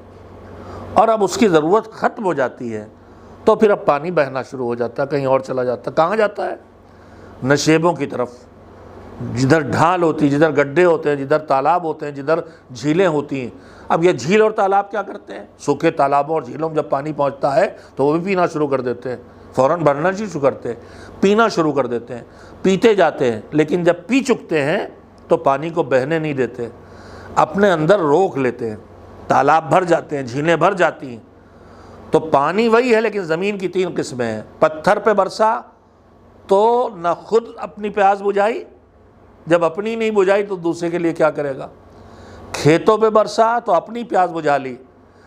اور اب اس کی ضرورت ختم ہو جاتی ہے تو پھر اب پانی بہنا شروع ہو جاتا ہے، کہیں اور چلا جاتا ہے۔ کہاں جاتا ہے؟ نشیبوں کی طرف، جدھر ڈھال ہوتی ہے، جدھر گڈھے ہوتے ہیں، جدھر تالاب ہوتے ہیں، جدھر جھیلیں ہوتی ہیں۔ اب یہ جھیل اور تالاب کیا کرتے ہیں؟ سوکھے تالابوں اور جھیلوں میں جب پانی پہنچتا ہے تو وہ بھی پینا شروع کر دیتے ہیں، فوراً بھرنا شروع کرتے ہیں، پینا شروع کر دیتے ہیں، پیتے جاتے ہیں، لیکن جب پی چکتے ہیں تو پانی کو بہنے نہیں دیتے، اپنے اندر روک لیتے ہیں، تالاب بھر جاتے ہیں، جھیلیں بھر جاتی ہیں۔ تو پانی وہی ہے لیکن زمین کی تین قسمیں ہیں۔ پتھر پہ برسا تو نہ خود اپنی پیاس بجھائی، جب اپنی نہیں بجھائی تو دوسرے کے لیے کیا کرے گا؟ کھیتوں پہ برسا تو اپنی پیاس بجھا لی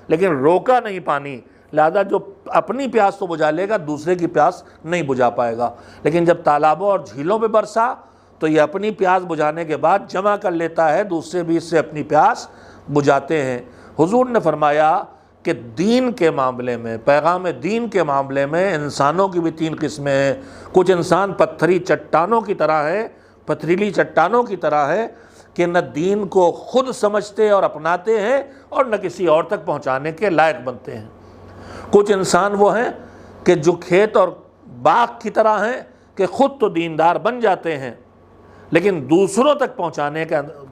لیکن روکا نہیں پانی، لہذا جو اپنی پیاس تو بجھا لے گا دوسرے کی پیاس نہیں بجھا پائے گا۔ لیکن جب تالابوں اور جھیلوں پہ برسا تو یہ اپنی پیاس بجھانے کے بعد جمع کر لیتا ہے، دوسرے بھی اس سے اپنی پیاس بجھاتے ہیں۔ حضور نے فرمایا کہ دین کے معاملے میں، پیغام دین کے معاملے میں انسانوں کی بھی تین قسمیں ہیں۔ کچھ انسان پتھری چٹانوں کی طرح ہے، پتھریلی چٹانوں کی طرح ہے کہ نہ دین کو خود سمجھتے اور اپناتے ہیں اور نہ کسی اور تک پہنچانے کے لائق بنتے ہیں۔ کچھ انسان وہ ہیں کہ جو کھیت اور باغ کی طرح ہیں کہ خود تو دیندار بن جاتے ہیں لیکن دوسروں تک پہنچانے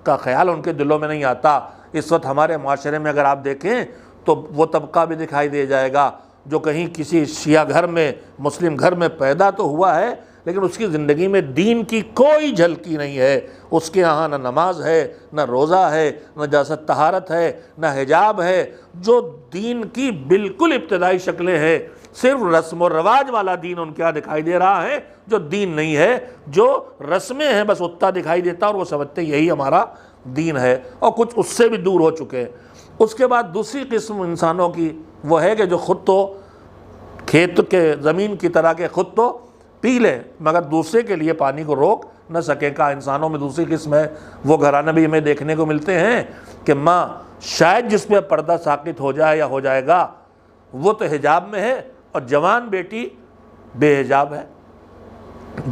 کا خیال ان کے دلوں میں نہیں آتا۔ اس وقت ہمارے معاشرے میں اگر آپ دیکھیں تو وہ طبقہ بھی دکھائی دے جائے گا جو کہیں کسی شیعہ گھر میں، مسلم گھر میں پیدا تو ہوا ہے لیکن اس کی زندگی میں دین کی کوئی جھلکی نہیں ہے۔ اس کے ہاں نہ نماز ہے، نہ روزہ ہے، نہ نجاست طہارت ہے، نہ حجاب ہے، جو دین کی بالکل ابتدائی شکلیں ہیں۔ صرف رسم و رواج والا دین ان کے ہاں دکھائی دے رہا ہے جو دین نہیں ہے، جو رسمیں ہیں بس اتنا دکھائی دیتا اور وہ سمجھتے یہی ہمارا دین ہے، اور کچھ اس سے بھی دور ہو چکے ہیں۔ اس کے بعد دوسری قسم انسانوں کی وہ ہے کہ جو خود تو کھیت کے زمین کی طرح کے خود تو پی لیں مگر دوسرے کے لیے پانی کو روک نہ سکے۔ کا انسانوں میں دوسری قسم ہے، وہ گھرانہ بھی ہمیں دیکھنے کو ملتے ہیں کہ ماں شاید جس پہ پردہ ساقط ہو جائے یا ہو جائے گا وہ تو حجاب میں ہے اور جوان بیٹی بے حجاب ہے۔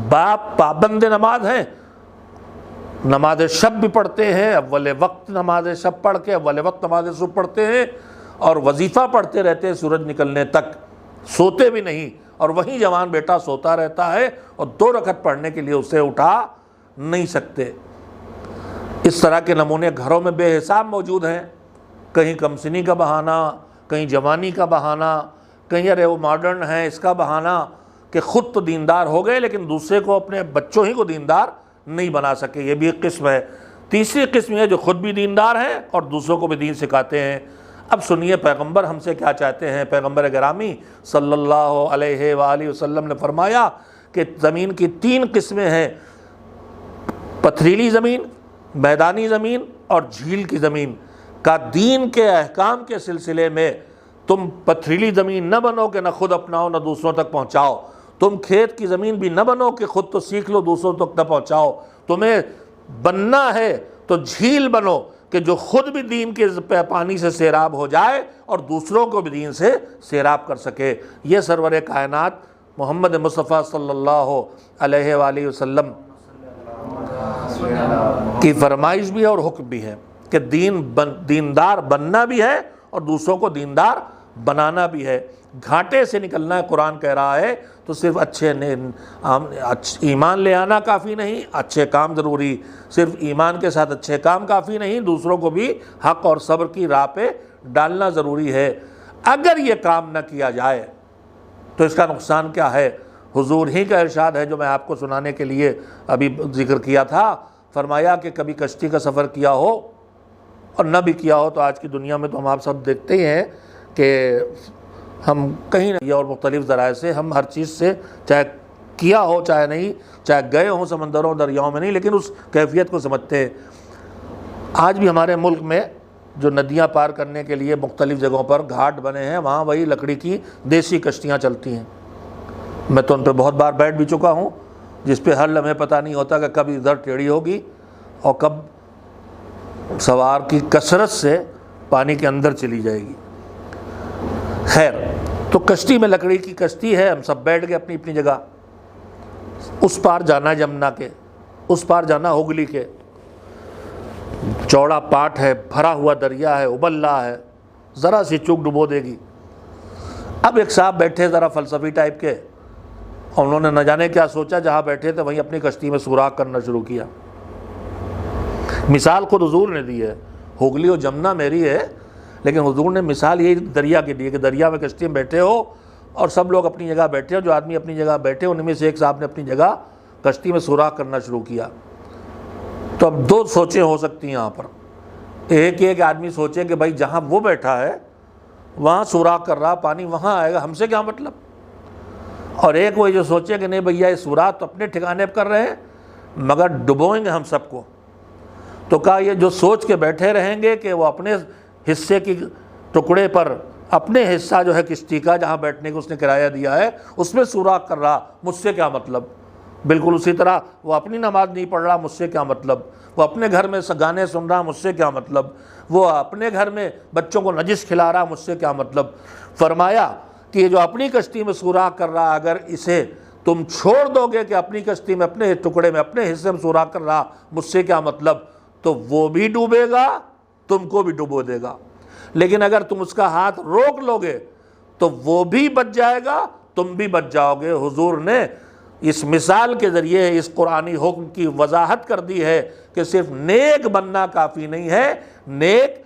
باپ پابند نماز ہیں، نماز شب بھی پڑھتے ہیں، اول وقت نماز شب پڑھ کے اول وقت نماز صبح پڑھتے ہیں اور وظیفہ پڑھتے رہتے ہیں سورج نکلنے تک، سوتے بھی نہیں، اور وہیں جوان بیٹا سوتا رہتا ہے اور 2 رکعت پڑھنے کے لیے اسے اٹھا نہیں سکتے۔ اس طرح کے نمونے گھروں میں بے حساب موجود ہیں، کہیں کمسنی کا بہانہ، کہیں جوانی کا بہانہ، کہیں ارے وہ ماڈرن ہیں اس کا بہانہ کہ خود تو دیندار ہو گئے لیکن دوسرے کو، اپنے بچوں ہی کو دیندار نہیں بنا سکے۔ یہ بھی ایک قسم ہے۔ تیسری قسم ہے جو خود بھی دیندار ہیں اور دوسروں کو بھی دین سکھاتے ہیں۔ اب سنیے پیغمبر ہم سے کیا چاہتے ہیں۔ پیغمبر گرامی صلی اللہ علیہ وآلہ وسلم نے فرمایا کہ زمین کی 3 قسمیں ہیں، پتھریلی زمین، میدانی زمین اور جھیل کی زمین کا۔ دین کے احکام کے سلسلے میں تم پتھریلی زمین نہ بنو کہ نہ خود اپناؤ نہ دوسروں تک پہنچاؤ، تم کھیت کی زمین بھی نہ بنو کہ خود تو سیکھ لو دوسروں تک نہ پہنچاؤ، تمہیں بننا ہے تو جھیل بنو کہ جو خود بھی دین کے پانی سے سیراب ہو جائے اور دوسروں کو بھی دین سے سیراب کر سکے۔ یہ سرور کائنات محمد مصطفیٰ صلی اللہ علیہ وآلہ وسلم کی فرمائش بھی ہے اور حکم بھی ہے کہ دیندار بننا بھی ہے اور دوسروں کو دیندار بنانا بھی ہے۔ گھاٹے سے نکلنا ہے، قرآن کہہ رہا ہے، تو صرف اچھے ایمان لے آنا کافی نہیں، اچھے کام ضروری، صرف ایمان کے ساتھ اچھے کام کافی نہیں، دوسروں کو بھی حق اور صبر کی راہ پہ ڈالنا ضروری ہے۔ اگر یہ کام نہ کیا جائے تو اس کا نقصان کیا ہے؟ حضور ہی کا ارشاد ہے جو میں آپ کو سنانے کے لیے ابھی ذکر کیا تھا، فرمایا کہ کبھی کشتی کا سفر کیا ہو اور نہ بھی کیا ہو تو آج کی دنیا میں تو ہم آپ سب دیکھتے ہی ہیں کہ ہم کہیں نہ اور مختلف ذرائع سے ہم ہر چیز سے چاہے کیا ہو چاہے نہیں، چاہے گئے ہوں سمندروں دریاؤں میں نہیں، لیکن اس کیفیت کو سمجھتے ہیں۔ آج بھی ہمارے ملک میں جو ندیاں پار کرنے کے لیے مختلف جگہوں پر گھاٹ بنے ہیں وہاں وہی لکڑی کی دیسی کشتیاں چلتی ہیں۔ میں تو ان پہ بہت بار بیٹھ بھی چکا ہوں، جس پہ ہر لمحے پتہ نہیں ہوتا کہ کب ادھر ٹیڑھی ہوگی اور کب سوار کی کثرت سے پانی کے اندر چلی جائے گی۔ خیر، تو کشتی میں لکڑی کی کشتی ہے، ہم سب بیٹھ گئے اپنی اپنی جگہ۔ اس پار جانا جمنا کے، اس پار جانا ہوگلی کے، چوڑا پاٹ ہے، بھرا ہوا دریا ہے، ابل رہا ہے، ذرا سی چوک ڈبو دے گی۔ اب ایک صاحب بیٹھے ذرا فلسفی ٹائپ کے، اور انہوں نے نہ جانے کیا سوچا، جہاں بیٹھے تھے وہیں اپنی کشتی میں سوراخ کرنا شروع کیا۔ مثال خود حضور نے دی ہے، ہوگلی و جمنا میری ہے، لیکن حضور نے مثال یہی دریا کی دی ہے کہ دریا میں کشتی میں بیٹھے ہو اور سب لوگ اپنی جگہ بیٹھے ہو، جو آدمی اپنی جگہ بیٹھے ان میں سے ایک صاحب نے اپنی جگہ کشتی میں سوراخ کرنا شروع کیا۔ تو اب دو سوچیں ہو سکتی ہیں یہاں پر، ایک آدمی سوچے کہ بھائی جہاں وہ بیٹھا ہے وہاں سوراخ کر رہا، پانی وہاں آئے گا، ہم سے کیا مطلب؟ اور ایک وہ جو سوچے کہ نہیں بھیا یہ سوراخ تو اپنے ٹھکانے پر کر رہے ہیں مگر ڈبوئیں گے ہم سب کو۔ تو کہا یہ جو سوچ کے بیٹھے رہیں گے کہ وہ اپنے حصے کی ٹکڑے پر اپنے حصہ جو ہے کشتی کا جہاں بیٹھنے کو اس نے کرایہ دیا ہے اس میں سوراخ کر رہا، مجھ سے کیا مطلب؟ بالکل اسی طرح وہ اپنی نماز نہیں پڑھ رہا، مجھ سے کیا مطلب؟ وہ اپنے گھر میں گانے سن رہا، مجھ سے کیا مطلب؟ وہ اپنے گھر میں بچوں کو نجس کھلا رہا، مجھ سے کیا مطلب؟ فرمایا کہ یہ جو اپنی کشتی میں سوراخ کر رہا اگر اسے تم چھوڑ دو گے کہ اپنی کشتی میں اپنے ٹکڑے میں اپنے حصے میں سوراخ کر رہا، مجھ سے کیا مطلب، تو وہ بھی ڈوبے گا، تم کو بھی ڈبو دے گا۔ لیکن اگر تم اس کا ہاتھ روک لو گے تو وہ بھی بچ جائے گا، تم بھی بچ جاؤ گے۔ حضور نے اس مثال کے ذریعے اس قرآنی حکم کی وضاحت کر دی ہے کہ صرف نیک بننا کافی نہیں ہے، نیک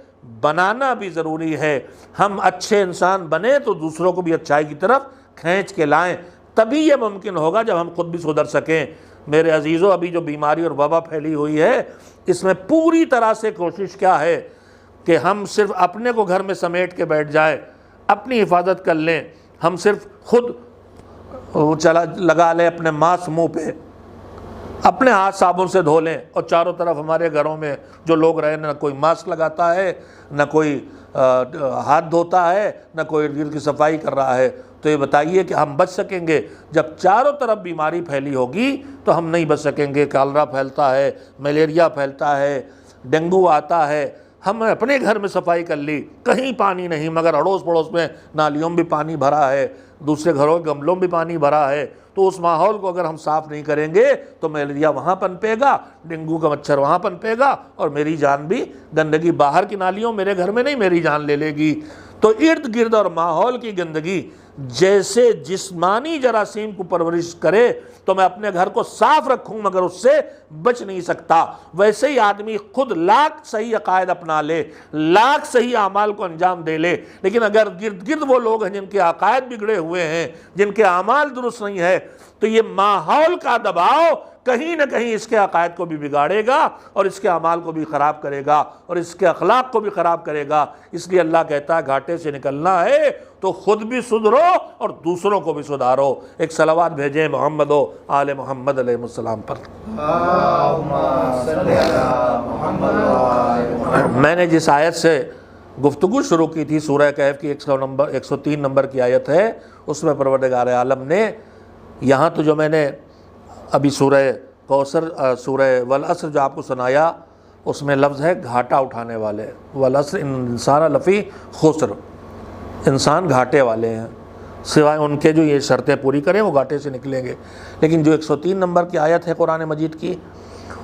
بنانا بھی ضروری ہے۔ ہم اچھے انسان بنیں تو دوسروں کو بھی اچھائی کی طرف کھینچ کے لائیں، تبھی یہ ممکن ہوگا جب ہم خود بھی سدھر سکیں۔ میرے عزیزو، ابھی جو بیماری اور وبا پھیلی ہوئی ہے اس میں پوری طرح سے کوشش کیا ہے کہ ہم صرف اپنے کو گھر میں سمیٹ کے بیٹھ جائیں، اپنی حفاظت کر لیں، ہم صرف خود لگا لیں اپنے ماسک منہ پہ، اپنے ہاتھ صابن سے دھو لیں، اور چاروں طرف ہمارے گھروں میں جو لوگ رہے نہ کوئی ماسک لگاتا ہے، نہ کوئی ہاتھ دھوتا ہے، نہ کوئی ارد گرد کی صفائی کر رہا ہے، تو یہ بتائیے کہ ہم بچ سکیں گے؟ جب چاروں طرف بیماری پھیلی ہوگی تو ہم نہیں بچ سکیں گے۔ کالرا پھیلتا ہے، ملیریا پھیلتا ہے، ڈینگو آتا ہے، ہم نے اپنے گھر میں صفائی کر لی، کہیں پانی نہیں، مگر اڑوس پڑوس میں نالیوں میں بھی پانی بھرا ہے، دوسرے گھروں کے گملوں میں بھی پانی بھرا ہے، تو اس ماحول کو اگر ہم صاف نہیں کریں گے تو ملیریا وہاں پنپے گا، ڈینگو کا مچھر وہاں پنپے گا، اور میری جان بھی، گندگی باہر کی نالیوں میرے گھر میں نہیں، میری جان لے لے گی۔ تو ارد گرد اور ماحول کی گندگی جیسے جسمانی جراثیم کو پرورش کرے تو میں اپنے گھر کو صاف رکھوں مگر اس سے بچ نہیں سکتا، ویسے ہی آدمی خود لاکھ صحیح عقائد اپنا لے، لاکھ صحیح اعمال کو انجام دے لے، لیکن اگر گرد گرد وہ لوگ ہیں جن کے عقائد بگڑے ہوئے ہیں، جن کے اعمال درست نہیں ہے، تو یہ ماحول کا دباؤ کہیں نہ کہیں اس کے عقائد کو بھی بگاڑے گا اور اس کے اعمال کو بھی خراب کرے گا اور اس کے اخلاق کو بھی خراب کرے گا۔ اس لیے اللہ کہتا ہے گھاٹے سے نکلنا ہے تو خود بھی سدھرو اور دوسروں کو بھی سدھارو۔ ایک صلوات بھیجیں محمد و آل محمد علیہ السلام پر۔ اللہم صلی علی محمد و آل محمد۔ میں نے جس آیت سے گفتگو شروع کی تھی سورہ کہف کی 103 نمبر کی آیت ہے، اس میں پروردگار عالم نے یہاں تو جو میں نے ابھی سورہ کوثر سورہ والعصر جو آپ کو سنایا، اس میں لفظ ہے گھاٹا اٹھانے والے، والعصر انسان لفی خسر، انسان گھاٹے والے ہیں، سوائے ان کے جو یہ شرطیں پوری کریں وہ گھاٹے سے نکلیں گے۔ لیکن جو 103 نمبر کی آیت ہے قرآن مجید کی،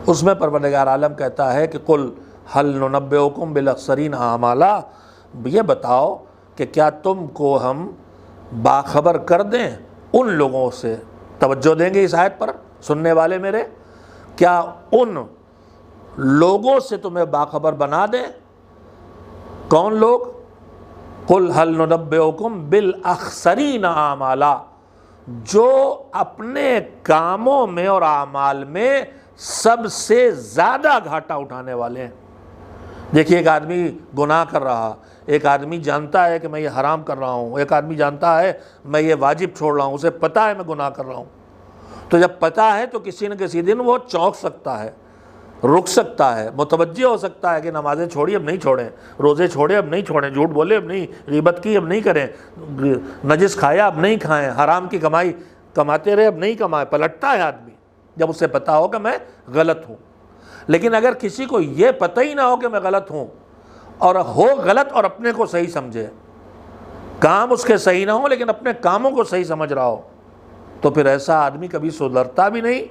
اس میں پروردگار عالم کہتا ہے کہ قل هل ننبئکم بالاخسرین اعمالا، یہ بتاؤ کہ کیا تم کو ہم باخبر کر دیں ان لوگوں سے، توجہ دیں گے اس آیت پر سننے والے میرے، کیا ان لوگوں سے تمہیں باخبر بنا دیں؟ کون لوگ؟ قل هل ننبئکم بالاخسرین اعمالا، جو اپنے کاموں میں اور اعمال میں سب سے زیادہ گھاٹا اٹھانے والے ہیں۔ دیکھیے، ایک آدمی گناہ کر رہا، ایک آدمی جانتا ہے کہ میں یہ حرام کر رہا ہوں، ایک آدمی جانتا ہے میں یہ واجب چھوڑ رہا ہوں، اسے پتہ ہے میں گناہ کر رہا ہوں، تو جب پتہ ہے تو کسی نہ کسی دن وہ چونک سکتا ہے، رک سکتا ہے، متوجہ ہو سکتا ہے کہ نمازیں چھوڑی اب نہیں چھوڑیں، روزے چھوڑے اب نہیں چھوڑیں، جھوٹ بولے اب نہیں، غیبت کی اب نہیں کریں، نجس کھایا اب نہیں کھائیں، حرام کی کمائی کماتے رہے اب نہیں کمائیں۔ پلٹتا ہے آدمی جب اسے پتہ ہو کہ میں غلط ہوں۔ لیکن اگر کسی کو یہ پتہ ہی نہ ہو کہ میں غلط ہوں، اور ہو غلط اور اپنے کو صحیح سمجھے، کام اس کے صحیح نہ ہو لیکن اپنے کاموں کو صحیح سمجھ رہا ہو، تو پھر ایسا آدمی کبھی سدھرتا بھی نہیں۔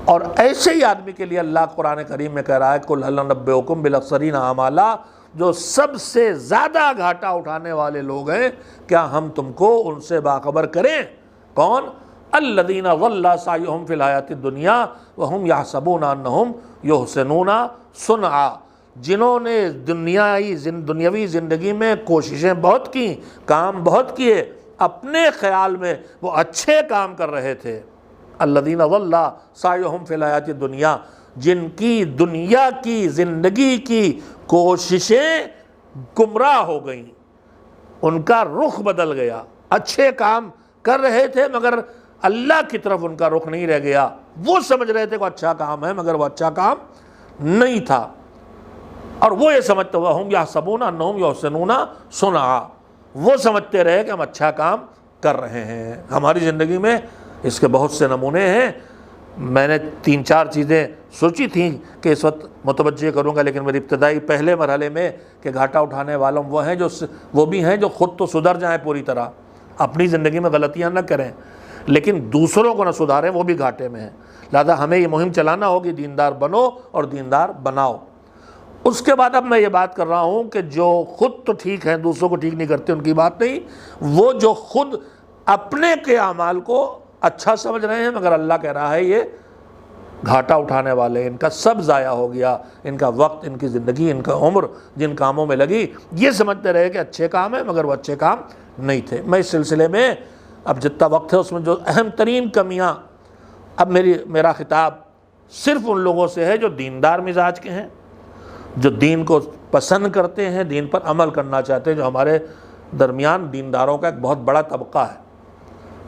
اور ایسے ہی آدمی کے لیے اللہ قرآن کریم میں کہہ رہا ہے قل هل ننبئکم بالاخسرین اعمالا، جو سب سے زیادہ گھاٹا اٹھانے والے لوگ ہیں، کیا ہم تم کو ان سے باخبر کریں؟ کون؟ الذین ضل سعیہم فی الحیاۃ الدنیا وہم یحسبون انہم یحسنون صنعا، جنہوں نے دنیاوی زندگی میں کوششیں بہت کی، کام بہت کیے، اپنے خیال میں وہ اچھے کام کر رہے تھے۔ الذین ضل سعیہم فی الحیاۃ الدنیا، جن کی دنیا کی زندگی کی کوششیں گمراہ ہو گئیں، ان کا رخ بدل گیا، اچھے کام کر رہے تھے مگر اللہ کی طرف ان کا رخ نہیں رہ گیا، وہ سمجھ رہے تھے کہ اچھا کام ہے مگر وہ اچھا کام نہیں تھا، اور وہ یہ سمجھتے ہوئے ہم یحسبون انہم یحسنون صنعا، وہ سمجھتے رہے کہ ہم اچھا کام کر رہے ہیں۔ ہماری زندگی میں اس کے بہت سے نمونے ہیں۔ میں نے 3-4 چیزیں سوچی تھیں کہ اس وقت متوجہ کروں گا، لیکن میری ابتدائی پہلے مرحلے میں کہ گھاٹا اٹھانے والوں وہ بھی ہیں جو خود تو سدھر جائیں پوری طرح، اپنی زندگی میں غلطیاں نہ کریں، لیکن دوسروں کو نہ سدھاریں، وہ بھی گھاٹے میں ہیں۔ لہذا ہمیں یہ مہم چلانا ہوگی، دیندار بنو اور دیندار بناؤ۔ اس کے بعد اب میں یہ بات کر رہا ہوں کہ جو خود تو ٹھیک ہیں، دوسروں کو ٹھیک نہیں کرتے، ان کی بات نہیں، وہ جو خود اپنے کے اعمال کو اچھا سمجھ رہے ہیں مگر اللہ کہہ رہا ہے یہ گھاٹا اٹھانے والے، ان کا سب ضائع ہو گیا، ان کا وقت، ان کی زندگی، ان کا عمر جن کاموں میں لگی، یہ سمجھتے رہے کہ اچھے کام ہیں مگر وہ اچھے کام نہیں تھے۔ میں اس سلسلے میں اب جتنا وقت ہے اس میں جو اہم ترین کمیاں، اب میرا خطاب صرف ان لوگوں سے ہے جو دیندار مزاج کے ہیں، جو دین کو پسند کرتے ہیں، دین پر عمل کرنا چاہتے ہیں۔ جو ہمارے درمیان دینداروں کا ایک بہت بڑا طبقہ ہے،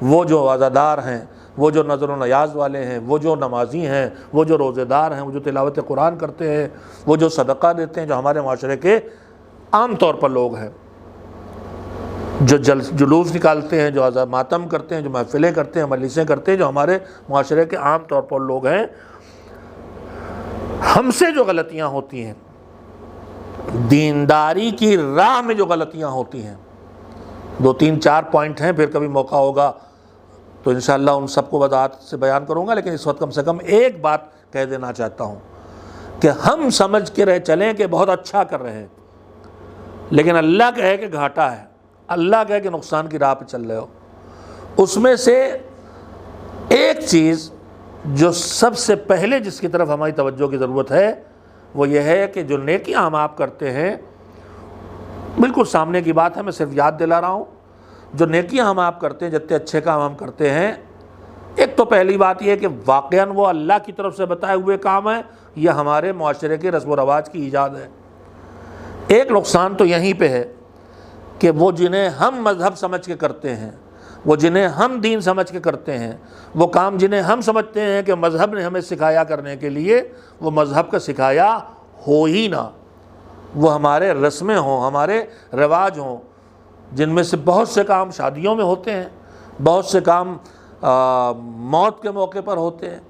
وہ جو عزادار ہیں، وہ جو نظر و نیاز والے ہیں، وہ جو نمازی ہیں، وہ جو روزے دار ہیں، وہ جو تلاوت قرآن کرتے ہیں، وہ جو صدقہ دیتے ہیں، جو ہمارے معاشرے کے عام طور پر لوگ ہیں، جو جلوس نکالتے ہیں، جو ماتم کرتے ہیں، جو محفلیں کرتے ہیں، مجلسیں کرتے ہیں، جو ہمارے معاشرے کے عام طور پر لوگ ہیں، ہم سے جو غلطیاں ہوتی ہیں، دینداری کی راہ میں جو غلطیاں ہوتی ہیں، 2-3-4 پوائنٹ ہیں، پھر کبھی موقع ہوگا تو انشاءاللہ ان سب کو وضاحت سے بیان کروں گا، لیکن اس وقت کم سے کم ایک بات کہہ دینا چاہتا ہوں کہ ہم سمجھ کے رہ چلیں کہ بہت اچھا کر رہے ہیں، لیکن اللہ کہے کہ گھاٹا ہے، اللہ کہے کہ نقصان کی راہ پہ چل رہے ہو۔ اس میں سے ایک چیز جو سب سے پہلے جس کی طرف ہماری توجہ کی ضرورت ہے وہ یہ ہے کہ جو نیکیاں ہم آپ کرتے ہیں، بالکل سامنے کی بات ہے، میں صرف یاد دلا رہا ہوں، جو نیکیاں ہم آپ کرتے ہیں، جتنے اچھے کام ہم کرتے ہیں، ایک تو پہلی بات یہ ہے کہ واقعاً وہ اللہ کی طرف سے بتائے ہوئے کام ہے یا ہمارے معاشرے کے رسم و رواج کی ایجاد ہے۔ ایک نقصان تو یہیں پہ ہے کہ وہ جنہیں ہم مذہب سمجھ کے کرتے ہیں، وہ جنہیں ہم دین سمجھ کے کرتے ہیں، وہ کام جنہیں ہم سمجھتے ہیں کہ مذہب نے ہمیں سکھایا کرنے کے لیے، وہ مذہب کا سکھایا ہو ہی نہ، وہ ہمارے رسمیں ہوں، ہمارے رواج ہوں، جن میں سے بہت سے کام شادیوں میں ہوتے ہیں، بہت سے کام موت کے موقع پر ہوتے ہیں،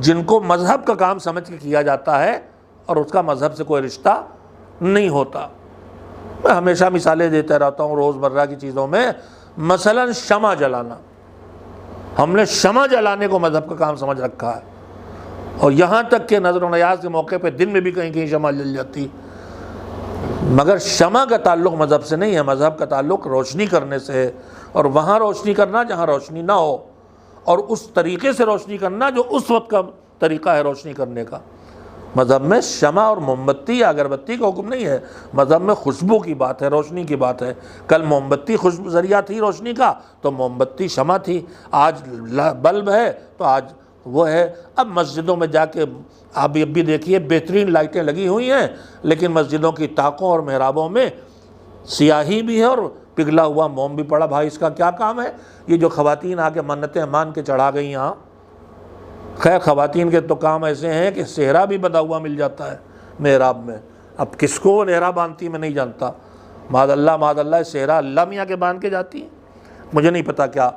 جن کو مذہب کا کام سمجھ کے کیا جاتا ہے اور اس کا مذہب سے کوئی رشتہ نہیں ہوتا۔ میں ہمیشہ مثالیں دیتے رہتا ہوں روزمرہ کی چیزوں میں، مثلا شمع جلانا، ہم نے شمع جلانے کو مذہب کا کام سمجھ رکھا ہے، اور یہاں تک کہ نظر و نیاز کے موقع پہ دن میں بھی کہیں کہیں شمع جل جاتی، مگر شمع کا تعلق مذہب سے نہیں ہے، مذہب کا تعلق روشنی کرنے سے ہے، اور وہاں روشنی کرنا جہاں روشنی نہ ہو، اور اس طریقے سے روشنی کرنا جو اس وقت کا طریقہ ہے روشنی کرنے کا۔ مذہب میں شمع اور موم بتی یا اگربتی کا حکم نہیں ہے، مذہب میں خوشبو کی بات ہے، روشنی کی بات ہے۔ کل موم بتی خوشبو ذریعہ تھی روشنی کا تو موم بتی شمع تھی، آج بلب ہے تو آج وہ ہے۔ اب مسجدوں میں جا کے آپ اب بھی دیکھیے بہترین لائٹیں لگی ہوئی ہیں، لیکن مسجدوں کی طاقوں اور محرابوں میں سیاہی بھی ہے اور پگھلا ہوا موم بھی پڑا۔ بھائی اس کا کیا کام ہے؟ یہ جو خواتین آ کے منتیں مان کے چڑھا گئی یہاں، خیر خواتین کے تو کام ایسے ہیں کہ صحرا بھی بندھا ہوا مل جاتا ہے محراب میں۔ اب کس کو وہ صحرا باندھتی میں نہیں جانتا، معاذ اللہ صحرا اللہ میاں کے باندھ کے جاتی ہیں، مجھے نہیں پتا کیا،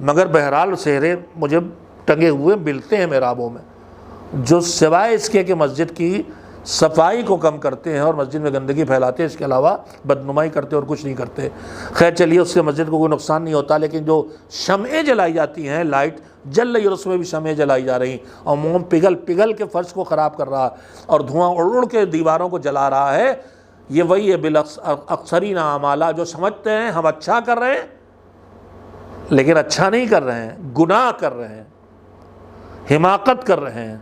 مگر بہرحال صحرے مجھے ٹنگے ہوئے ملتے ہیں محرابوں میں، جو سوائے اس کے کہ مسجد کی صفائی کو کم کرتے ہیں اور مسجد میں گندگی پھیلاتے ہیں، اس کے علاوہ بدنمائی کرتے اور کچھ نہیں کرتے۔ خیر چلیے اس سے مسجد کو کوئی نقصان نہیں ہوتا، لیکن جو شمعیں جلائی جاتی ہیں، لائٹ جل رہی ہے اور اس میں بھی شمعیں جلائی جا رہی ہیں، اور موم پگھل کے فرش کو خراب کر رہا ہے اور دھواں اڑ کے دیواروں کو جلا رہا ہے، یہ وہی ہے بالاکثرین اعمالا، جو سمجھتے ہیں ہم اچھا کر رہے ہیں لیکن اچھا نہیں کر رہے ہیں، گناہ کر رہے ہیں، حماقت کر رہے ہیں،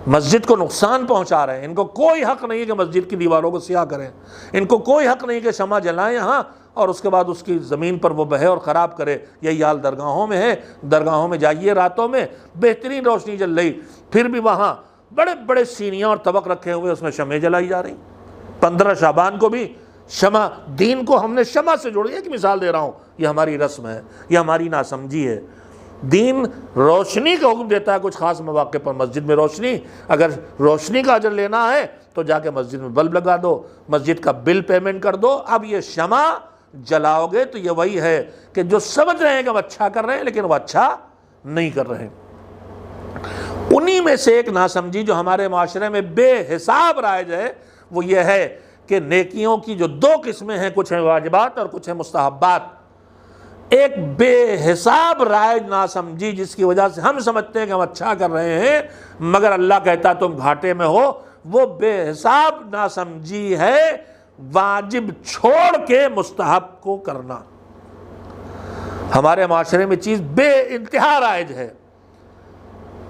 مسجد کو نقصان پہنچا رہے ہیں۔ ان کو کوئی حق نہیں ہے کہ مسجد کی دیواروں کو سیاہ کریں، ان کو کوئی حق نہیں کہ شمع جلائیں یہاں اور اس کے بعد اس کی زمین پر وہ بہے اور خراب کرے۔ یہی حال درگاہوں میں ہے، درگاہوں میں جائیے راتوں میں بہترین روشنی جل رہی، پھر بھی وہاں بڑے بڑے سینیاں اور طبق رکھے ہوئے، اس میں شمعیں جلائی جا رہی۔ 15 شعبان کو بھی شمع، دین کو ہم نے شمع سے جوڑی، ایک مثال دے رہا ہوں، یہ ہماری رسم ہے، یہ ہماری ناسمجھی ہے۔ دین روشنی کا حکم دیتا ہے کچھ خاص مواقع پر، مسجد میں روشنی، اگر روشنی کا اجر لینا ہے تو جا کے مسجد میں بلب لگا دو، مسجد کا بل پیمنٹ کر دو۔ اب یہ شمع جلاؤ گے تو یہ وہی ہے کہ جو سمجھ رہے ہیں کہ ہم اچھا کر رہے ہیں لیکن وہ اچھا نہیں کر رہے۔ انہی میں سے ایک ناسمجھی جو ہمارے معاشرے میں بے حساب رائج ہے وہ یہ ہے کہ نیکیوں کی جو 2 قسمیں ہیں، کچھ ہیں واجبات اور کچھ ہیں مستحبات۔ ایک بے حساب رائج ناسمجھی جس کی وجہ سے ہم سمجھتے ہیں کہ ہم اچھا کر رہے ہیں مگر اللہ کہتا تم گھاٹے میں ہو، وہ بے حساب ناسمجھی ہے واجب چھوڑ کے مستحب کو کرنا۔ ہمارے معاشرے میں چیز بے انتہا رائج ہے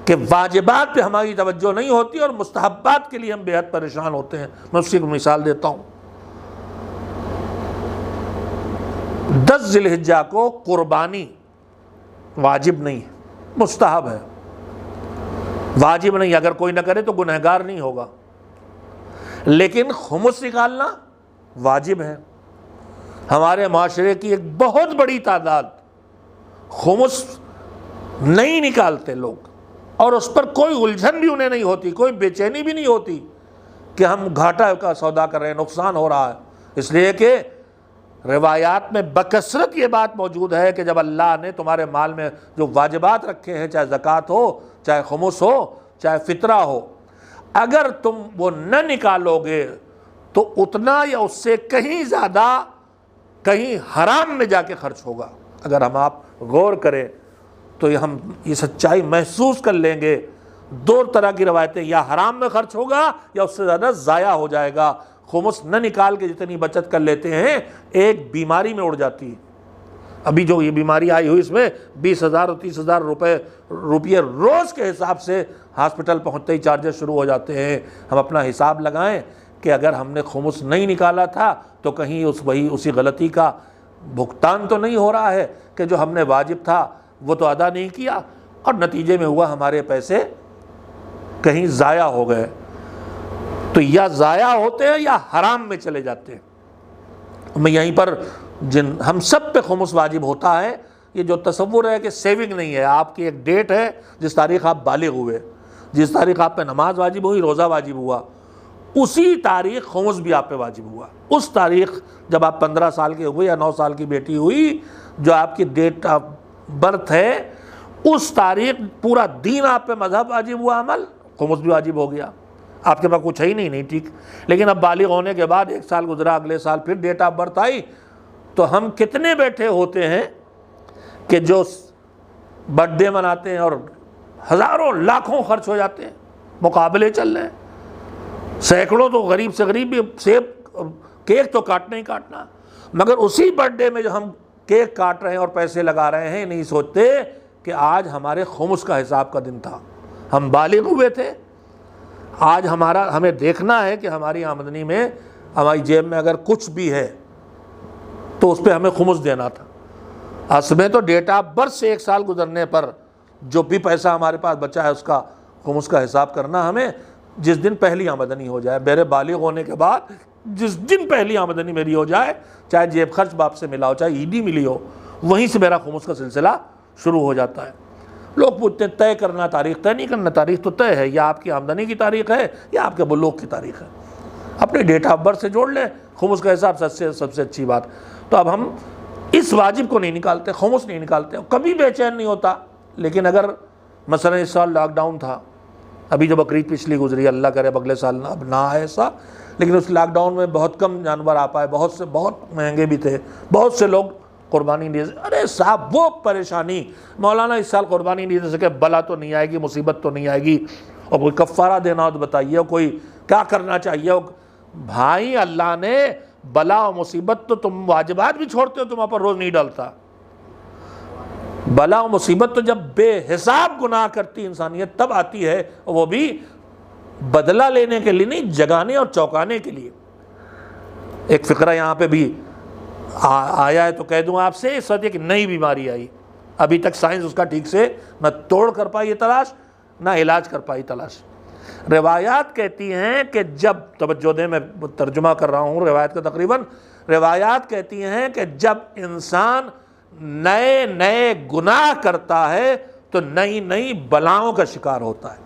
کہ واجبات پہ ہماری توجہ نہیں ہوتی اور مستحبات کے لیے ہم بے حد پریشان ہوتے ہیں۔ میں اسی کو مثال دیتا ہوں۔ 10 ذی الحجہ کو قربانی واجب نہیں ہے، مستحب ہے، واجب نہیں، اگر کوئی نہ کرے تو گنہگار نہیں ہوگا، لیکن خمس نکالنا واجب ہے۔ ہمارے معاشرے کی ایک بہت بڑی تعداد خمس نہیں نکالتے لوگ، اور اس پر کوئی الجھن بھی انہیں نہیں ہوتی، کوئی بے چینی بھی نہیں ہوتی کہ ہم گھاٹا کا سودا کر رہے ہیں، نقصان ہو رہا ہے، اس لیے کہ روایات میں بکثرت یہ بات موجود ہے کہ جب اللہ نے تمہارے مال میں جو واجبات رکھے ہیں، چاہے زکوٰۃ ہو، چاہے خمس ہو، چاہے فطرہ ہو، اگر تم وہ نہ نکالو گے تو اتنا یا اس سے کہیں زیادہ کہیں حرام میں جا کے خرچ ہوگا۔ اگر ہم آپ غور کریں تو ہم یہ سچائی محسوس کر لیں گے، 2 طرح کی روایتیں، یا حرام میں خرچ ہوگا یا اس سے زیادہ ضائع ہو جائے گا۔ خمس نہ نکال کے جتنی بچت کر لیتے ہیں ایک بیماری میں اڑ جاتی ہے۔ ابھی جو یہ بیماری آئی ہوئی اس میں 20,000 اور 30,000 روپیے روز کے حساب سے ہاسپٹل پہنچتے ہی چارجز شروع ہو جاتے ہیں۔ ہم اپنا حساب لگائیں کہ اگر ہم نے خمس نہیں نکالا تھا تو کہیں اسی غلطی کا بھگتان تو نہیں ہو رہا ہے کہ جو ہم نے واجب تھا وہ تو ادا نہیں کیا اور نتیجے میں ہوا ہمارے پیسے کہیں ضائع ہو گئے۔ تو یا ضائع ہوتے ہیں یا حرام میں چلے جاتے ہیں۔ میں یہیں پر ہم سب پہ خمس واجب ہوتا ہے۔ یہ جو تصور ہے کہ سیونگ نہیں ہے، آپ کی ایک ڈیٹ ہے جس تاریخ آپ بالغ ہوئے، جس تاریخ آپ پہ نماز واجب ہوئی، روزہ واجب ہوا، اسی تاریخ خمس بھی آپ پہ واجب ہوا. اس تاریخ جب آپ 15 سال کے ہوئے یا 9 سال کی بیٹی ہوئی، جو آپ کی ڈیٹ آف برتھ ہے، اس تاریخ پورا دین آپ پہ مذہب واجب ہوا، عمل خمس بھی واجب ہو گیا. آپ کے پاس کچھ ہے ہی نہیں ٹھیک. لیکن اب بالغ ہونے کے بعد 1 سال گزرا، اگلے سال پھر ڈیٹ آف برتھ آئی، تو ہم کتنے بیٹھے ہوتے ہیں کہ جو برتھ ڈے مناتے ہیں اور ہزاروں لاکھوں خرچ ہو جاتے ہیں، مقابلے چل رہے ہیں، سینکڑوں تو غریب سے غریب بھی سیب کیک تو کاٹنا ہی کاٹنا. مگر اسی برتھ ڈے میں جو ہم کیک کاٹ رہے ہیں اور پیسے لگا رہے ہیں، نہیں سوچتے کہ آج ہمارے خمس کا حساب کا دن تھا، ہم بالغ ہوئے تھے. آج ہمیں دیکھنا ہے کہ ہماری آمدنی میں، ہماری جیب میں اگر کچھ بھی ہے تو اس پہ ہمیں خمس دینا تھا. اصل میں تو ڈیٹ آف برتھ سے 1 سال گزرنے پر جو بھی پیسہ ہمارے پاس بچا ہے اس کا خمس کا حساب کرنا ہمیں جس دن پہلی آمدنی ہو جائے. میرے بالغ ہونے کے بعد جس دن پہلی آمدنی میری ہو جائے، چاہے جیب خرچ باپ سے ملا ہو، چاہے عیدی ملی ہو، وہیں سے میرا خمس کا سلسلہ شروع ہو جاتا ہے. لوگ پوچھتے ہیں طے کرنا، تاریخ طے نہیں کرنا. تاریخ تو طے ہے، یا آپ کی آمدنی کی تاریخ ہے یا آپ کے بلوغ کی تاریخ ہے. اپنے ڈیٹ آف برتھ سے جوڑ لیں خمس کا حساب، سب سے اچھی بات. تو اب ہم اس واجب کو نہیں نکالتے، خمس نہیں نکالتے، کبھی بے چین نہیں ہوتا. لیکن اگر مثلا اس سال لاک ڈاؤن تھا، ابھی جو بقرعید پچھلی گزری، اللہ کرے اب اگلے سال اب نہ آئے ایسا، لیکن اس لاک ڈاؤن میں بہت کم جانور آ پائے، بہت مہنگے بھی تھے، بہت سے لوگ قربانی نہیں دے. ارے صاحب وہ پریشانی، مولانا اس سال قربانی نہیں دے سکے، بلا تو نہیں آئے گی، مصیبت تو نہیں آئے گی، اور کوئی کفارہ دینا ہو تو بتائیے، کوئی کیا کرنا چاہیے. بھائی اللہ نے بلا و مصیبت تو تم واجبات بھی چھوڑتے ہو، تمہاں پر روز نہیں ڈالتا. بلا و مصیبت تو جب بے حساب گناہ کرتی انسانیت تب آتی ہے، وہ بھی بدلہ لینے کے لیے نہیں، جگانے اور چوکانے کے لیے. ایک فقرہ یہاں پہ بھی آیا ہے تو کہہ دوں آپ سے. اس وقت ایک نئی بیماری آئی، ابھی تک سائنس اس کا ٹھیک سے نہ توڑ کر پائی تلاش، نہ علاج کر پائی تلاش. روایات کہتی ہیں کہ جب، توجہ دیں میں ترجمہ کر رہا ہوں روایت کا تقریباً، روایات کہتی ہیں کہ جب انسان نئے نئے گناہ کرتا ہے تو نئی نئی بلاؤں کا شکار ہوتا ہے.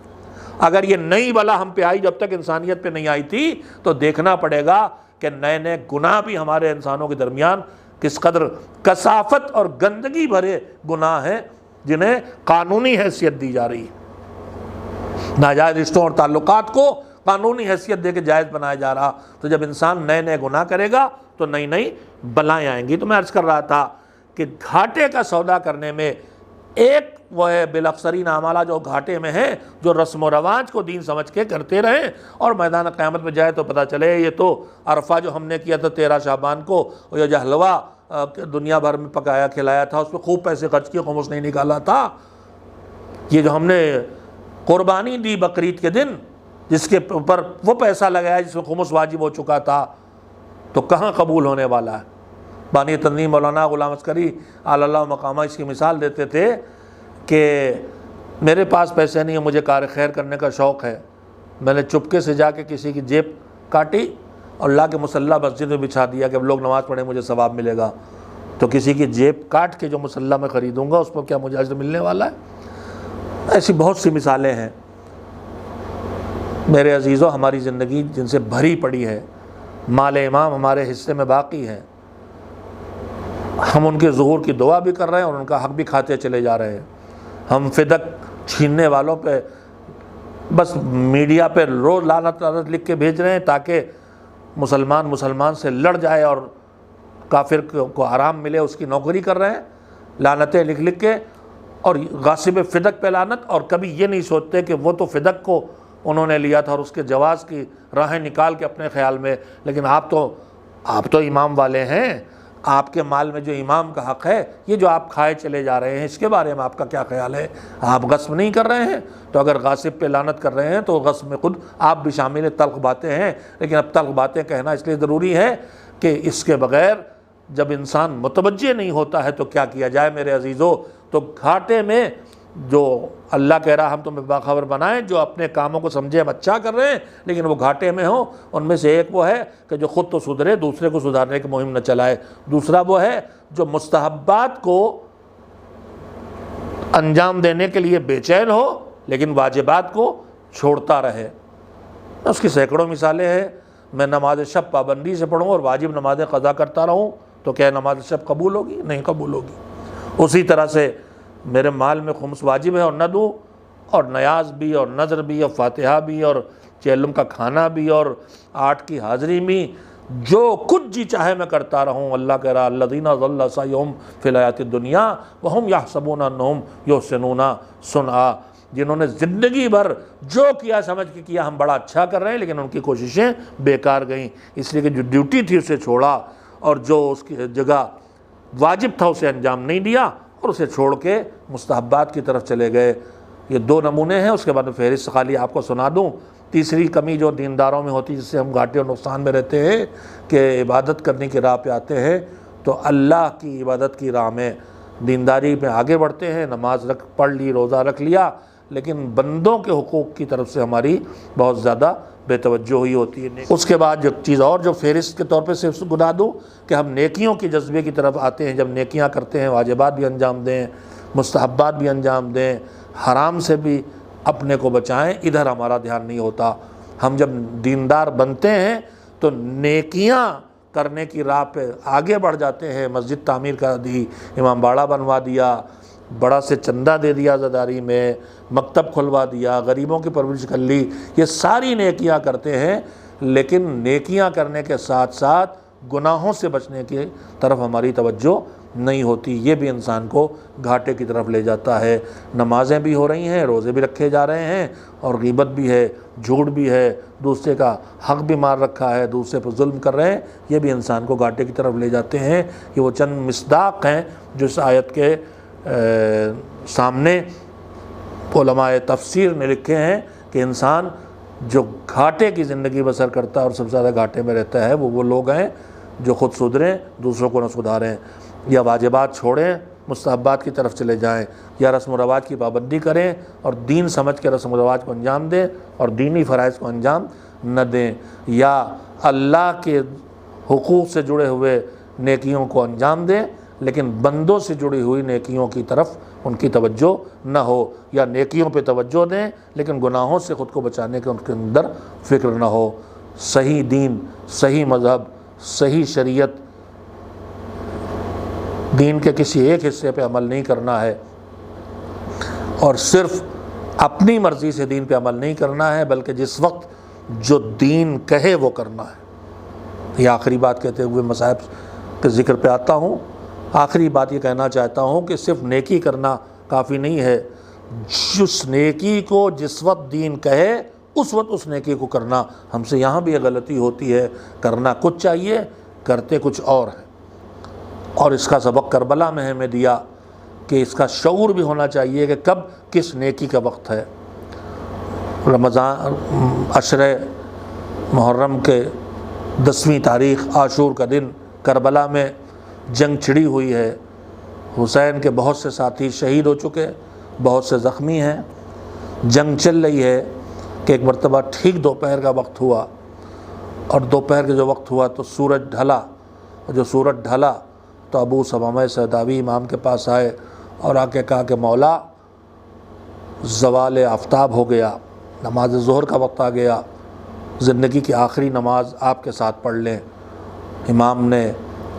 اگر یہ نئی بلا ہم پہ آئی، جب تک انسانیت پہ نہیں آئی تھی، تو دیکھنا پڑے گا کہ نئے نئے گناہ بھی ہمارے انسانوں کے درمیان کس قدر کثافت اور گندگی بھرے گناہ ہیں، جنہیں قانونی حیثیت دی جا رہی ہے. ناجائز رشتوں اور تعلقات کو قانونی حیثیت دے کے جائز بنایا جا رہا. تو جب انسان نئے نئے گناہ کرے گا تو نئی نئی بلائیں آئیں گی. تو میں عرض کر رہا تھا کہ گھاٹے کا سودا کرنے میں ایک وہ ہے بالاخصرین اعمالہ جو گھاٹے میں ہیں، جو رسم و رواج کو دین سمجھ کے کرتے رہیں، اور میدان قیامت میں جائے تو پتہ چلے یہ تو عرفہ جو ہم نے کیا تھا 13 شعبان کو، اور یہ جو حلوہ دنیا بھر میں پکایا کھلایا تھا، اس پہ خوب پیسے خرچ کیے، خمس نہیں نکالا تھا. یہ جو ہم نے قربانی دی بقرعید کے دن، جس کے اوپر وہ پیسہ لگایا جس میں خمس واجب ہو چکا تھا، تو کہاں قبول ہونے والا ہے. بانی تنظیم مولانا غلام عسکری اعلی اللہ مقامہ اس کی مثال دیتے تھے کہ میرے پاس پیسے نہیں ہیں، مجھے کار خیر کرنے کا شوق ہے، میں نے چپکے سے جا کے کسی کی جیب کاٹی اور لا کے مصلی مسجد میں بچھا دیا کہ اب لوگ نماز پڑھیں مجھے ثواب ملے گا. تو کسی کی جیب کاٹ کے جو مصلی میں خریدوں گا اس پر کیا مجھے اجر ملنے والا ہے؟ ایسی بہت سی مثالیں ہیں میرے عزیزوں ہماری زندگی جن سے بھری پڑی ہے. مال امام ہمارے حصے میں باقی ہے، ہم ان کے ظہور کی دعا بھی کر رہے ہیں اور ان کا حق بھی کھاتے چلے جا رہے ہیں. ہم فدق چھیننے والوں پہ بس میڈیا پہ روز لعنت لکھ کے بھیج رہے ہیں تاکہ مسلمان سے لڑ جائے اور کافر کو آرام ملے، اس کی نوکری کر رہے ہیں لعنتیں لکھ کے، اور غاصب فدق پہ لعنت. اور کبھی یہ نہیں سوچتے کہ وہ تو فدق کو انہوں نے لیا تھا اور اس کے جواز کی راہیں نکال کے اپنے خیال میں، لیکن آپ تو امام والے ہیں، آپ کے مال میں جو امام کا حق ہے، یہ جو آپ کھائے چلے جا رہے ہیں، اس کے بارے میں آپ کا کیا خیال ہے؟ آپ غصب نہیں کر رہے ہیں؟ تو اگر غاصب پہ لعنت کر رہے ہیں تو غصب میں خود آپ بھی شامل تلخ باتیں ہیں. لیکن اب تلخ باتیں کہنا اس لیے ضروری ہے کہ اس کے بغیر جب انسان متوجہ نہیں ہوتا ہے تو کیا کیا جائے میرے عزیزو. تو گھاٹے میں جو اللہ کہہ رہا ہم تمہیں باخبر بنائیں، جو اپنے کاموں کو سمجھے ہم اچھا کر رہے ہیں لیکن وہ گھاٹے میں ہوں، ان میں سے ایک وہ ہے کہ جو خود تو سدھرے، دوسرے کو سدھارنے کی مہم نہ چلائے. دوسرا وہ ہے جو مستحبات کو انجام دینے کے لیے بے چین ہو لیکن واجبات کو چھوڑتا رہے. اس کی سینکڑوں مثالیں ہیں۔ میں نماز شب پابندی سے پڑھوں اور واجب نمازیں قضا کرتا رہوں تو کیا نماز شب قبول ہوگی؟ نہیں قبول ہوگی۔ اسی طرح سے میرے مال میں خمس واجب ہے اور نہ دوں، اور نیاز بھی اور نذر بھی اور فاتحہ بھی اور چیلم کا کھانا بھی اور 8 کی حاضری بھی، جو کچھ جی چاہے میں کرتا رہوں۔ اللہ کہہ رہا الذین ضل سعیہم فی الحیاۃ الدنیا وہم یحسبون انہم یحسنون صنعا، جنہوں نے زندگی بھر جو کیا سمجھ کے کیا ہم بڑا اچھا کر رہے ہیں، لیکن ان کی کوششیں بیکار گئیں، اس لیے کہ جو ڈیوٹی تھی اسے چھوڑا اور جو اس کی جگہ واجب تھا اسے انجام نہیں دیا اور اسے چھوڑ کے مستحبات کی طرف چلے گئے۔ یہ 2 نمونے ہیں، اس کے بعد میں فہرست خالی آپ کو سنا دوں۔ تیسری کمی جو دینداروں میں ہوتی ہے، جس سے ہم گھاٹے اور نقصان میں رہتے ہیں، کہ عبادت کرنے کی راہ پہ آتے ہیں تو اللہ کی عبادت کی راہ میں دینداری میں آگے بڑھتے ہیں، نماز پڑھ لی، روزہ رکھ لیا، لیکن بندوں کے حقوق کی طرف سے ہماری بہت زیادہ بے توجہی ہوتی ہے۔ اس کے بعد جو چیز اور جو فہرست کے طور پہ صرف گنا دوں کہ ہم نیکیوں کے جذبے کی طرف آتے ہیں، جب نیکیاں کرتے ہیں واجبات بھی انجام دیں، مستحبات بھی انجام دیں، حرام سے بھی اپنے کو بچائیں، ادھر ہمارا دھیان نہیں ہوتا۔ ہم جب دیندار بنتے ہیں تو نیکیاں کرنے کی راہ پہ آگے بڑھ جاتے ہیں، مسجد تعمیر کر دی، امام باڑہ بنوا دیا، بڑا سے چندہ دے دیا زداری میں، مکتب کھلوا دیا، غریبوں کی پرورش کر لی، یہ ساری نیکیاں کرتے ہیں، لیکن نیکیاں کرنے کے ساتھ ساتھ گناہوں سے بچنے کی طرف ہماری توجہ نہیں ہوتی۔ یہ بھی انسان کو گھاٹے کی طرف لے جاتا ہے۔ نمازیں بھی ہو رہی ہیں، روزے بھی رکھے جا رہے ہیں، اور غیبت بھی ہے، جھوٹ بھی ہے، دوسرے کا حق بھی مار رکھا ہے، دوسرے پر ظلم کر رہے ہیں، یہ بھی انسان کو گھاٹے کی طرف لے جاتے ہیں۔ یہ وہ چند مصداق ہیں جو اس آیت کے سامنے علماء تفسیر نے لکھے ہیں کہ انسان جو گھاٹے کی زندگی بسر کرتا ہے اور سب سے زیادہ گھاٹے میں رہتا ہے وہ لوگ ہیں جو خود سدھریں، دوسروں کو نہ سدھاریں، یا واجبات چھوڑیں، مستحبات کی طرف چلے جائیں، یا رسم و رواج کی پابندی کریں اور دین سمجھ کے رسم و رواج کو انجام دیں اور دینی فرائض کو انجام نہ دیں، یا اللہ کے حقوق سے جڑے ہوئے نیکیوں کو انجام دیں لیکن بندوں سے جڑی ہوئی نیکیوں کی طرف ان کی توجہ نہ ہو، یا نیکیوں پہ توجہ دیں لیکن گناہوں سے خود کو بچانے کے ان کے اندر فکر نہ ہو۔ صحیح دین، صحیح مذہب، صحیح شریعت، دین کے کسی ایک حصے پہ عمل نہیں کرنا ہے اور صرف اپنی مرضی سے دین پہ عمل نہیں کرنا ہے، بلکہ جس وقت جو دین کہے وہ کرنا ہے۔ یہ آخری بات کہتے ہوئے مصائب کے ذکر پہ آتا ہوں۔ آخری بات یہ کہنا چاہتا ہوں کہ صرف نیکی کرنا کافی نہیں ہے، جس نیکی کو جس وقت دین کہے اس وقت اس نیکی کو کرنا۔ ہم سے یہاں بھی یہ غلطی ہوتی ہے، کرنا کچھ چاہیے، کرتے کچھ اور ہے، اور اس کا سبق کربلا میں ہمیں دیا کہ اس کا شعور بھی ہونا چاہیے کہ کب کس نیکی کا وقت ہے۔ رمضان عشرہ محرم کے 10ویں تاریخ عاشور کا دن کربلا میں جنگ چھڑی ہوئی ہے، حسین کے بہت سے ساتھی شہید ہو چکے، بہت سے زخمی ہیں، جنگ چل رہی ہے کہ ایک مرتبہ ٹھیک دوپہر کا وقت ہوا، اور دوپہر کے جو وقت ہوا تو سورج ڈھلا، اور جو سورج ڈھلا تو ابو ثمامہ سہداوی امام کے پاس آئے اور آ کے کہا کہ مولا زوال آفتاب ہو گیا، نماز ظہر کا وقت آ گیا، زندگی کی آخری نماز آپ کے ساتھ پڑھ لیں۔ امام نے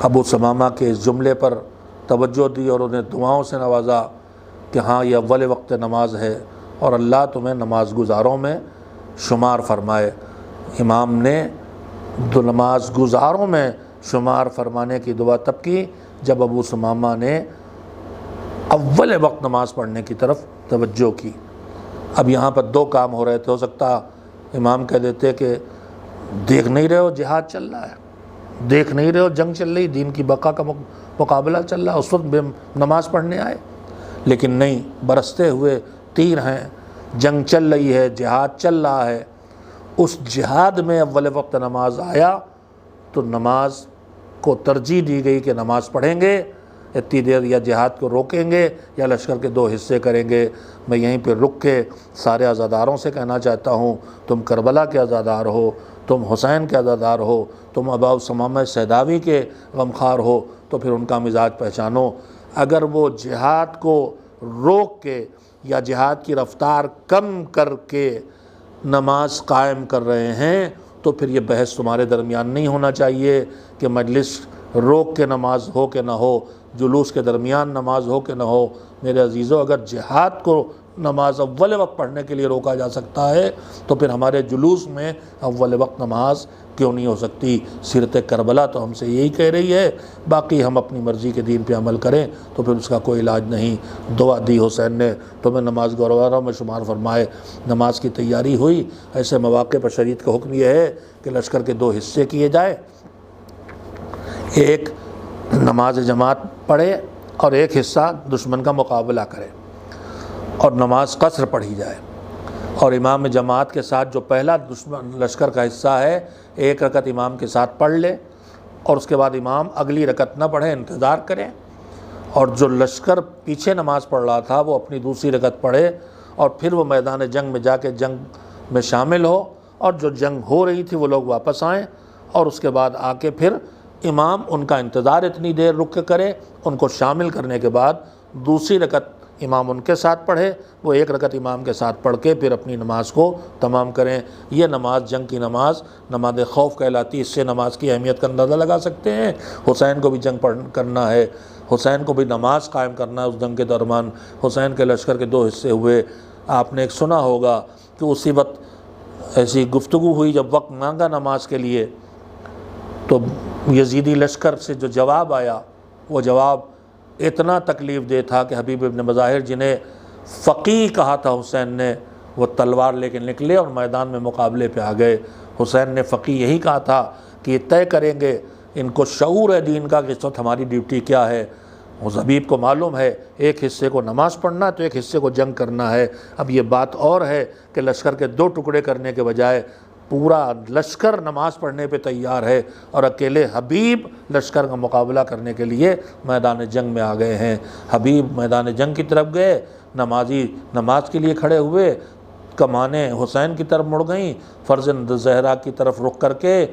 ابو ثمامہ کے اس جملے پر توجہ دی اور انہیں دعاؤں سے نوازا کہ ہاں یہ اول وقت نماز ہے اور اللہ تمہیں نماز گزاروں میں شمار فرمائے۔ امام نے نماز گزاروں میں شمار فرمانے کی دعا تب کی جب ابو ثمامہ نے اول وقت نماز پڑھنے کی طرف توجہ کی۔ اب یہاں پر 2 کام ہو رہے تھے، ہو سکتا امام کہہ دیتے کہ دیکھ نہیں رہے ہو جہاد چل رہا ہے، دیکھ نہیں رہے ہو جنگ چل رہی، دین کی بقا کا مقابلہ چل رہا ہے، اس وقت نماز پڑھنے آئے، لیکن نہیں، برستے ہوئے تیر ہیں، جنگ چل رہی ہے، جہاد چل رہا ہے، اس جہاد میں اول وقت نماز آیا تو نماز کو ترجیح دی گئی کہ نماز پڑھیں گے، اتنی دیر یا جہاد کو روکیں گے یا لشکر کے 2 حصے کریں گے۔ میں یہیں پہ رک کے سارے عزاداروں سے کہنا چاہتا ہوں، تم کربلا کے عزادار ہو، تم حسین کے عزادار ہو، تم ابو ثمامہ سہداوی کے غمخوار ہو، تو پھر ان کا مزاج پہچانو۔ اگر وہ جہاد کو روک کے یا جہاد کی رفتار کم کر کے نماز قائم کر رہے ہیں تو پھر یہ بحث تمہارے درمیان نہیں ہونا چاہیے کہ مجلس روک کے نماز ہو کہ نہ ہو، جلوس کے درمیان نماز ہو کہ نہ ہو۔ میرے عزیزو، اگر جہاد کو نماز اول وقت پڑھنے کے لیے روکا جا سکتا ہے تو پھر ہمارے جلوس میں اول وقت نماز کیوں نہیں ہو سکتی؟ سیرت کربلا تو ہم سے یہی کہہ رہی ہے، باقی ہم اپنی مرضی کے دین پہ عمل کریں تو پھر اس کا کوئی علاج نہیں۔ دعا دی حسین نے تو میں نماز گواروں میں شمار فرمائے۔ نماز کی تیاری ہوئی، ایسے مواقع پر شریعت کا حکم یہ ہے کہ لشکر کے 2 حصے کیے جائے، ایک نماز جماعت پڑھے اور ایک حصہ دشمن کا مقابلہ کرے، اور نماز قصر پڑھی جائے، اور امام جماعت کے ساتھ جو پہلا لشکر کا حصہ ہے 1 رکعت امام کے ساتھ پڑھ لے، اور اس کے بعد امام اگلی رکعت نہ پڑھے، انتظار کریں، اور جو لشکر پیچھے نماز پڑھ رہا تھا وہ اپنی دوسری رکعت پڑھے، اور پھر وہ میدان جنگ میں جا کے جنگ میں شامل ہو، اور جو جنگ ہو رہی تھی وہ لوگ واپس آئیں، اور اس کے بعد آ کے پھر امام ان کا انتظار اتنی دیر رک کے کرے، ان کو شامل کرنے کے بعد دوسری رکعت امام ان کے ساتھ پڑھے، وہ 1 رکعت امام کے ساتھ پڑھ کے پھر اپنی نماز کو تمام کریں۔ یہ نماز، جنگ کی نماز، نماز خوف کہلاتی ہے۔ اس سے نماز کی اہمیت کا اندازہ لگا سکتے ہیں۔ حسین کو بھی جنگ کرنا ہے، حسین کو بھی نماز قائم کرنا ہے۔ اس جنگ کے دوران حسین کے لشکر کے 2 حصے ہوئے۔ آپ نے ایک سنا ہوگا کہ اسی وقت ایسی گفتگو ہوئی، جب وقت مانگا نماز کے لیے تو یزیدی لشکر سے جو جواب آیا وہ جواب اتنا تکلیف دہ تھا کہ حبیب ابن مظاہر جنہیں فقیہ کہا تھا حسین نے، وہ تلوار لے کے نکلے اور میدان میں مقابلے پہ آ گئے۔ حسین نے فقیہ یہی کہا تھا کہ یہ طے کریں گے، ان کو شعور ہے دین کا کہ اس وقت ہماری ڈیوٹی کیا ہے۔ اس حبیب کو معلوم ہے ایک حصے کو نماز پڑھنا ہے تو ایک حصے کو جنگ کرنا ہے۔ اب یہ بات اور ہے کہ لشکر کے 2 ٹکڑے کرنے کے بجائے پورا لشکر نماز پڑھنے پہ تیار ہے، اور اکیلے حبیب لشکر کا مقابلہ کرنے کے لیے میدان جنگ میں آ گئے ہیں۔ حبیب میدان جنگ کی طرف گئے، نمازی نماز کے لیے کھڑے ہوئے، کمانیں حسین کی طرف مڑ گئیں، فرزند زہرا کی طرف رخ کر کے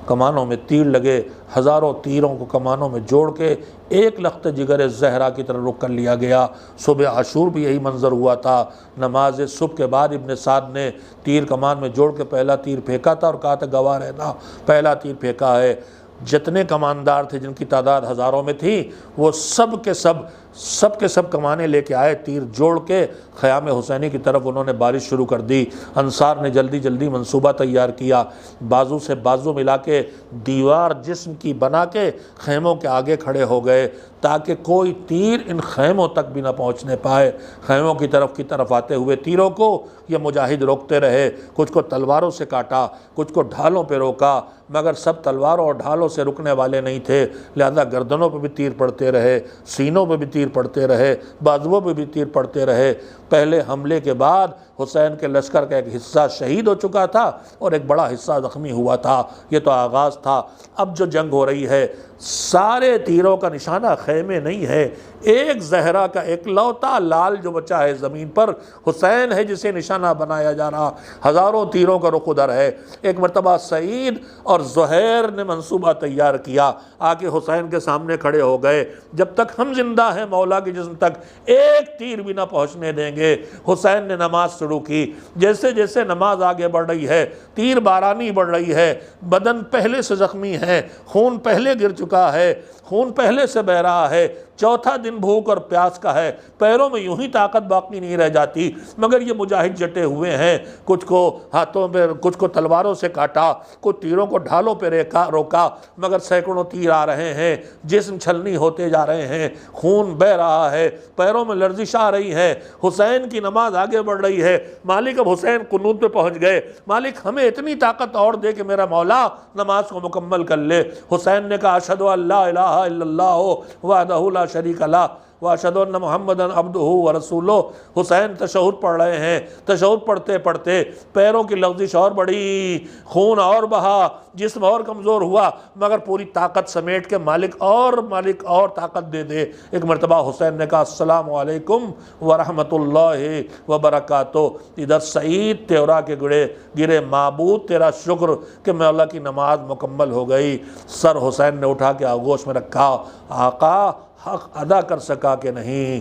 کمانوں میں تیر لگے، ہزاروں تیروں کو کمانوں میں جوڑ کے ایک لخت جگر زہرا کی طرف رخ کر لیا گیا۔ صبح عاشور بھی یہی منظر ہوا تھا۔ نماز صبح کے بعد ابن سعد نے تیر کمان میں جوڑ کے پہلا تیر پھینکا تھا اور کہا تھا گواہ رہنا پہلا تیر پھینکا ہے۔ جتنے کماندار تھے جن کی تعداد ہزاروں میں تھی، وہ سب کے سب کمانے لے کے آئے، تیر جوڑ کے خیام حسینی کی طرف انہوں نے بارش شروع کر دی۔ انصار نے جلدی جلدی منصوبہ تیار کیا، بازو سے بازو ملا کے دیوار جسم کی بنا کے خیموں کے آگے کھڑے ہو گئے تاکہ کوئی تیر ان خیموں تک بھی نہ پہنچنے پائے۔ خیموں کی طرف آتے ہوئے تیروں کو یہ مجاہد روکتے رہے، کچھ کو تلواروں سے کاٹا، کچھ کو ڈھالوں پہ روکا، مگر سب تلواروں اور ڈھالوں سے رکنے والے نہیں تھے، لہذا گردنوں پہ بھی تیر پڑتے رہے، سینوں پہ بھی تیر پڑتے رہے، بازوؤں پہ بھی تیر پڑتے رہے۔ پہلے حملے کے بعد حسین کے لشکر کا ایک حصہ شہید ہو چکا تھا اور ایک بڑا حصہ زخمی ہوا تھا۔ یہ تو آغاز تھا۔ اب جو جنگ ہو رہی ہے، سارے تیروں کا نشانہ خیمے نہیں ہے، ایک زہرا کا اکلوتا لال جو بچا ہے زمین پر حسین ہے جسے نشانہ بنایا جا رہا۔ ہزاروں تیروں کا رخ ادھر ہے۔ ایک مرتبہ سعید اور زہیر نے منصوبہ تیار کیا، آ کے حسین کے سامنے کھڑے ہو گئے، جب تک ہم زندہ ہیں مولا کے جسم تک ایک تیر بھی نہ پہنچنے دیں گے۔ حسین نے نماز شروع کی، جیسے جیسے نماز آگے بڑھ رہی ہے تیر بارانی بڑھ رہی ہے، بدن پہلے سے زخمی ہے، خون پہلے گر چکا ہے، خون پہلے سے بہہ رہا ہے، چوتھا دن بھوک اور پیاس کا ہے، پیروں میں یوں ہی طاقت باقی نہیں رہ جاتی، مگر یہ مجاہد جٹے ہوئے ہیں، کچھ کو ہاتھوں پہ، کچھ کو تلواروں سے کاٹا، کچھ تیروں کو ڈھالوں پہ روکا، مگر سینکڑوں تیر آ رہے ہیں، جسم چھلنی ہوتے جا رہے ہیں، خون بہہ رہا ہے، پیروں میں لرزش آ رہی ہے، حسین کی نماز آگے بڑھ رہی ہے۔ مالک اب حسین قنوت پہ پہنچ گئے، مالک ہمیں اتنی طاقت اور دے کہ میرا مولا نماز کو مکمل کر لے۔ حسین نے کہا اشہدو ان لا الہ الا اللہ وحدہ لا شریک لہ واشہدو ان محمدًا عبدہ ورسولہ۔ حسین تشہد پڑھ رہے ہیں، تشہد پڑھتے پڑھتے پیروں کی لغزش اور بڑھی، خون اور بہا، جسم اور کمزور ہوا، مگر پوری طاقت سمیٹ کے مالک اور طاقت دے دے۔ ایک مرتبہ حسین نے کہا السلام علیکم ورحمۃ اللہ وبرکاتہ۔ ادھر سعید تیورا کے گرے معبود تیرا شکر کہ مولا کی نماز مکمل ہو گئی۔ سر حسین نے اٹھا کے آغوش میں رکھا، آقا حق ادا کر سکا کہ نہیں،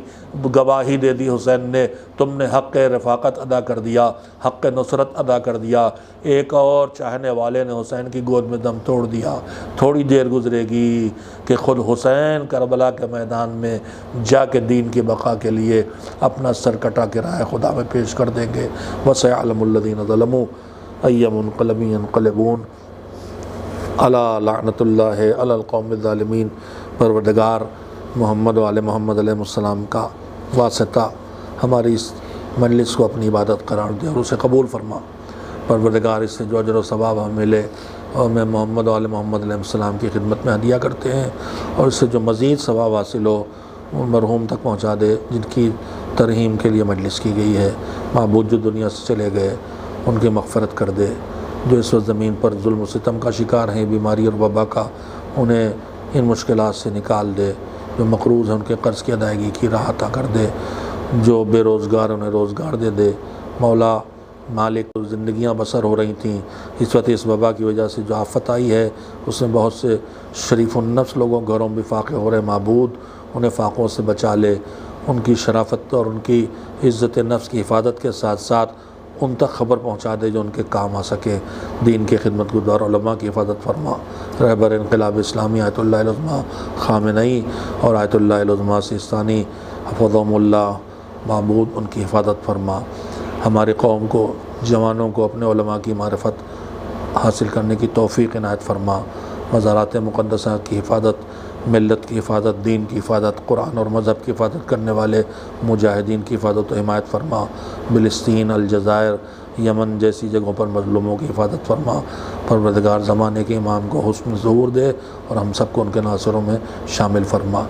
گواہی دے دی حسین نے، تم نے حق رفاقت ادا کر دیا، حق نصرت ادا کر دیا۔ ایک اور چاہنے والے نے حسین کی گود میں دم توڑ دیا۔ تھوڑی دیر گزرے گی کہ خود حسین کربلا کے میدان میں جا کے دین کی بقا کے لیے اپنا سر کٹا کے راہ خدا میں پیش کر دیں گے۔ وَسَيَعْلَمُ الَّذِينَ ظَلَمُوا أَيَّ مُنقَلَبٍ يَنقَلِبُونَ الا لعنت اللہ علی القوم الظالمین۔ پروردگار محمد و آل محمد علیہ السلام کا واسطہ ہماری اس مجلس کو اپنی عبادت قرار دے اور اسے قبول فرما۔ پروردگار اس سے جو اجر و ثواب ہمیں ملے اور میں محمد و آل محمد علیہ السلام کی خدمت میں ہدیہ کرتے ہیں، اور اس سے جو مزید ثواب حاصل ہو ان مرحوم تک پہنچا دے جن کی ترحیم کے لیے مجلس کی گئی ہے۔ معبود جو دنیا سے چلے گئے ان کی مغفرت کر دے، جو اس وقت زمین پر ظلم و ستم کا شکار ہیں، بیماری اور وبا کا، انہیں ان مشکلات سے نکال دے۔ جو مقروض ہیں ان کے قرض کی ادائیگی کی راہ عطا کر دے، جو بے روزگار انہیں روزگار دے دے۔ مولا مالک، زندگیاں بسر ہو رہی تھیں، اس وقت اس وبا کی وجہ سے جو آفت آئی ہے اس میں بہت سے شریف النفس لوگوں گھروں میں فاقے ہو رہے، معبود انہیں فاقوں سے بچا لے، ان کی شرافت اور ان کی عزت نفس کی حفاظت کے ساتھ ساتھ ان تک خبر پہنچا دے جو ان کے کام آ سکے۔ دین کی خدمت گزار علماء کی حفاظت فرما۔ رہبر انقلاب اسلامی آیت اللہ العظمیٰ خامنئی اور آیت اللہ العظمیٰ سیستانی حفظہم اللہ، معبود ان کی حفاظت فرما۔ ہماری قوم کو، جوانوں کو اپنے علماء کی معرفت حاصل کرنے کی توفیق عنایت فرما۔ مزارات مقدسہ کی حفاظت، ملت کی حفاظت، دین کی حفاظت، قرآن اور مذہب کی حفاظت کرنے والے مجاہدین کی حفاظت و حمایت فرما۔ فلسطین، الجزائر، یمن جیسی جگہوں پر مظلوموں کی حفاظت فرما۔ پروردگار زمانے کے امام کو حسن ظہور دے اور ہم سب کو ان کے ناصروں میں شامل فرما۔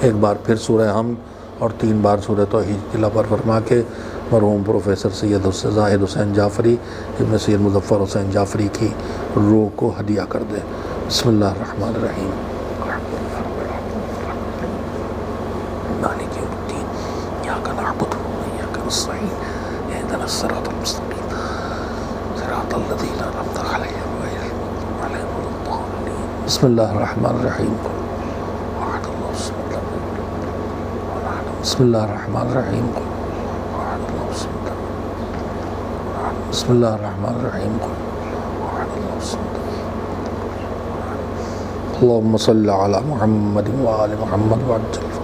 ایک بار پھر سورہ حمد اور 3 بار سورہ توحید تلاوت فرما کے مرحوم پروفیسر سید زاہد حسین جعفری ابن سید مظفر حسین جعفری کی روح کو ہدیہ کر دے۔ بسم اللہ الرحمن الرحیم۔ مالک یوم الدین، ایاک نعبد و ایاک نستعین، اہدنا الصراط المستقیم، صراط الذین انعمت علیہم غیر المغضوب علیہم ولا الضالین۔ بسم اللہ الرحمن الرحیم۔ بسم اللہ الرحمن الرحیم۔ بسم اللہ الرحمن الرحیم۔ اللہم صلی علی محمد وآل محمد وعجل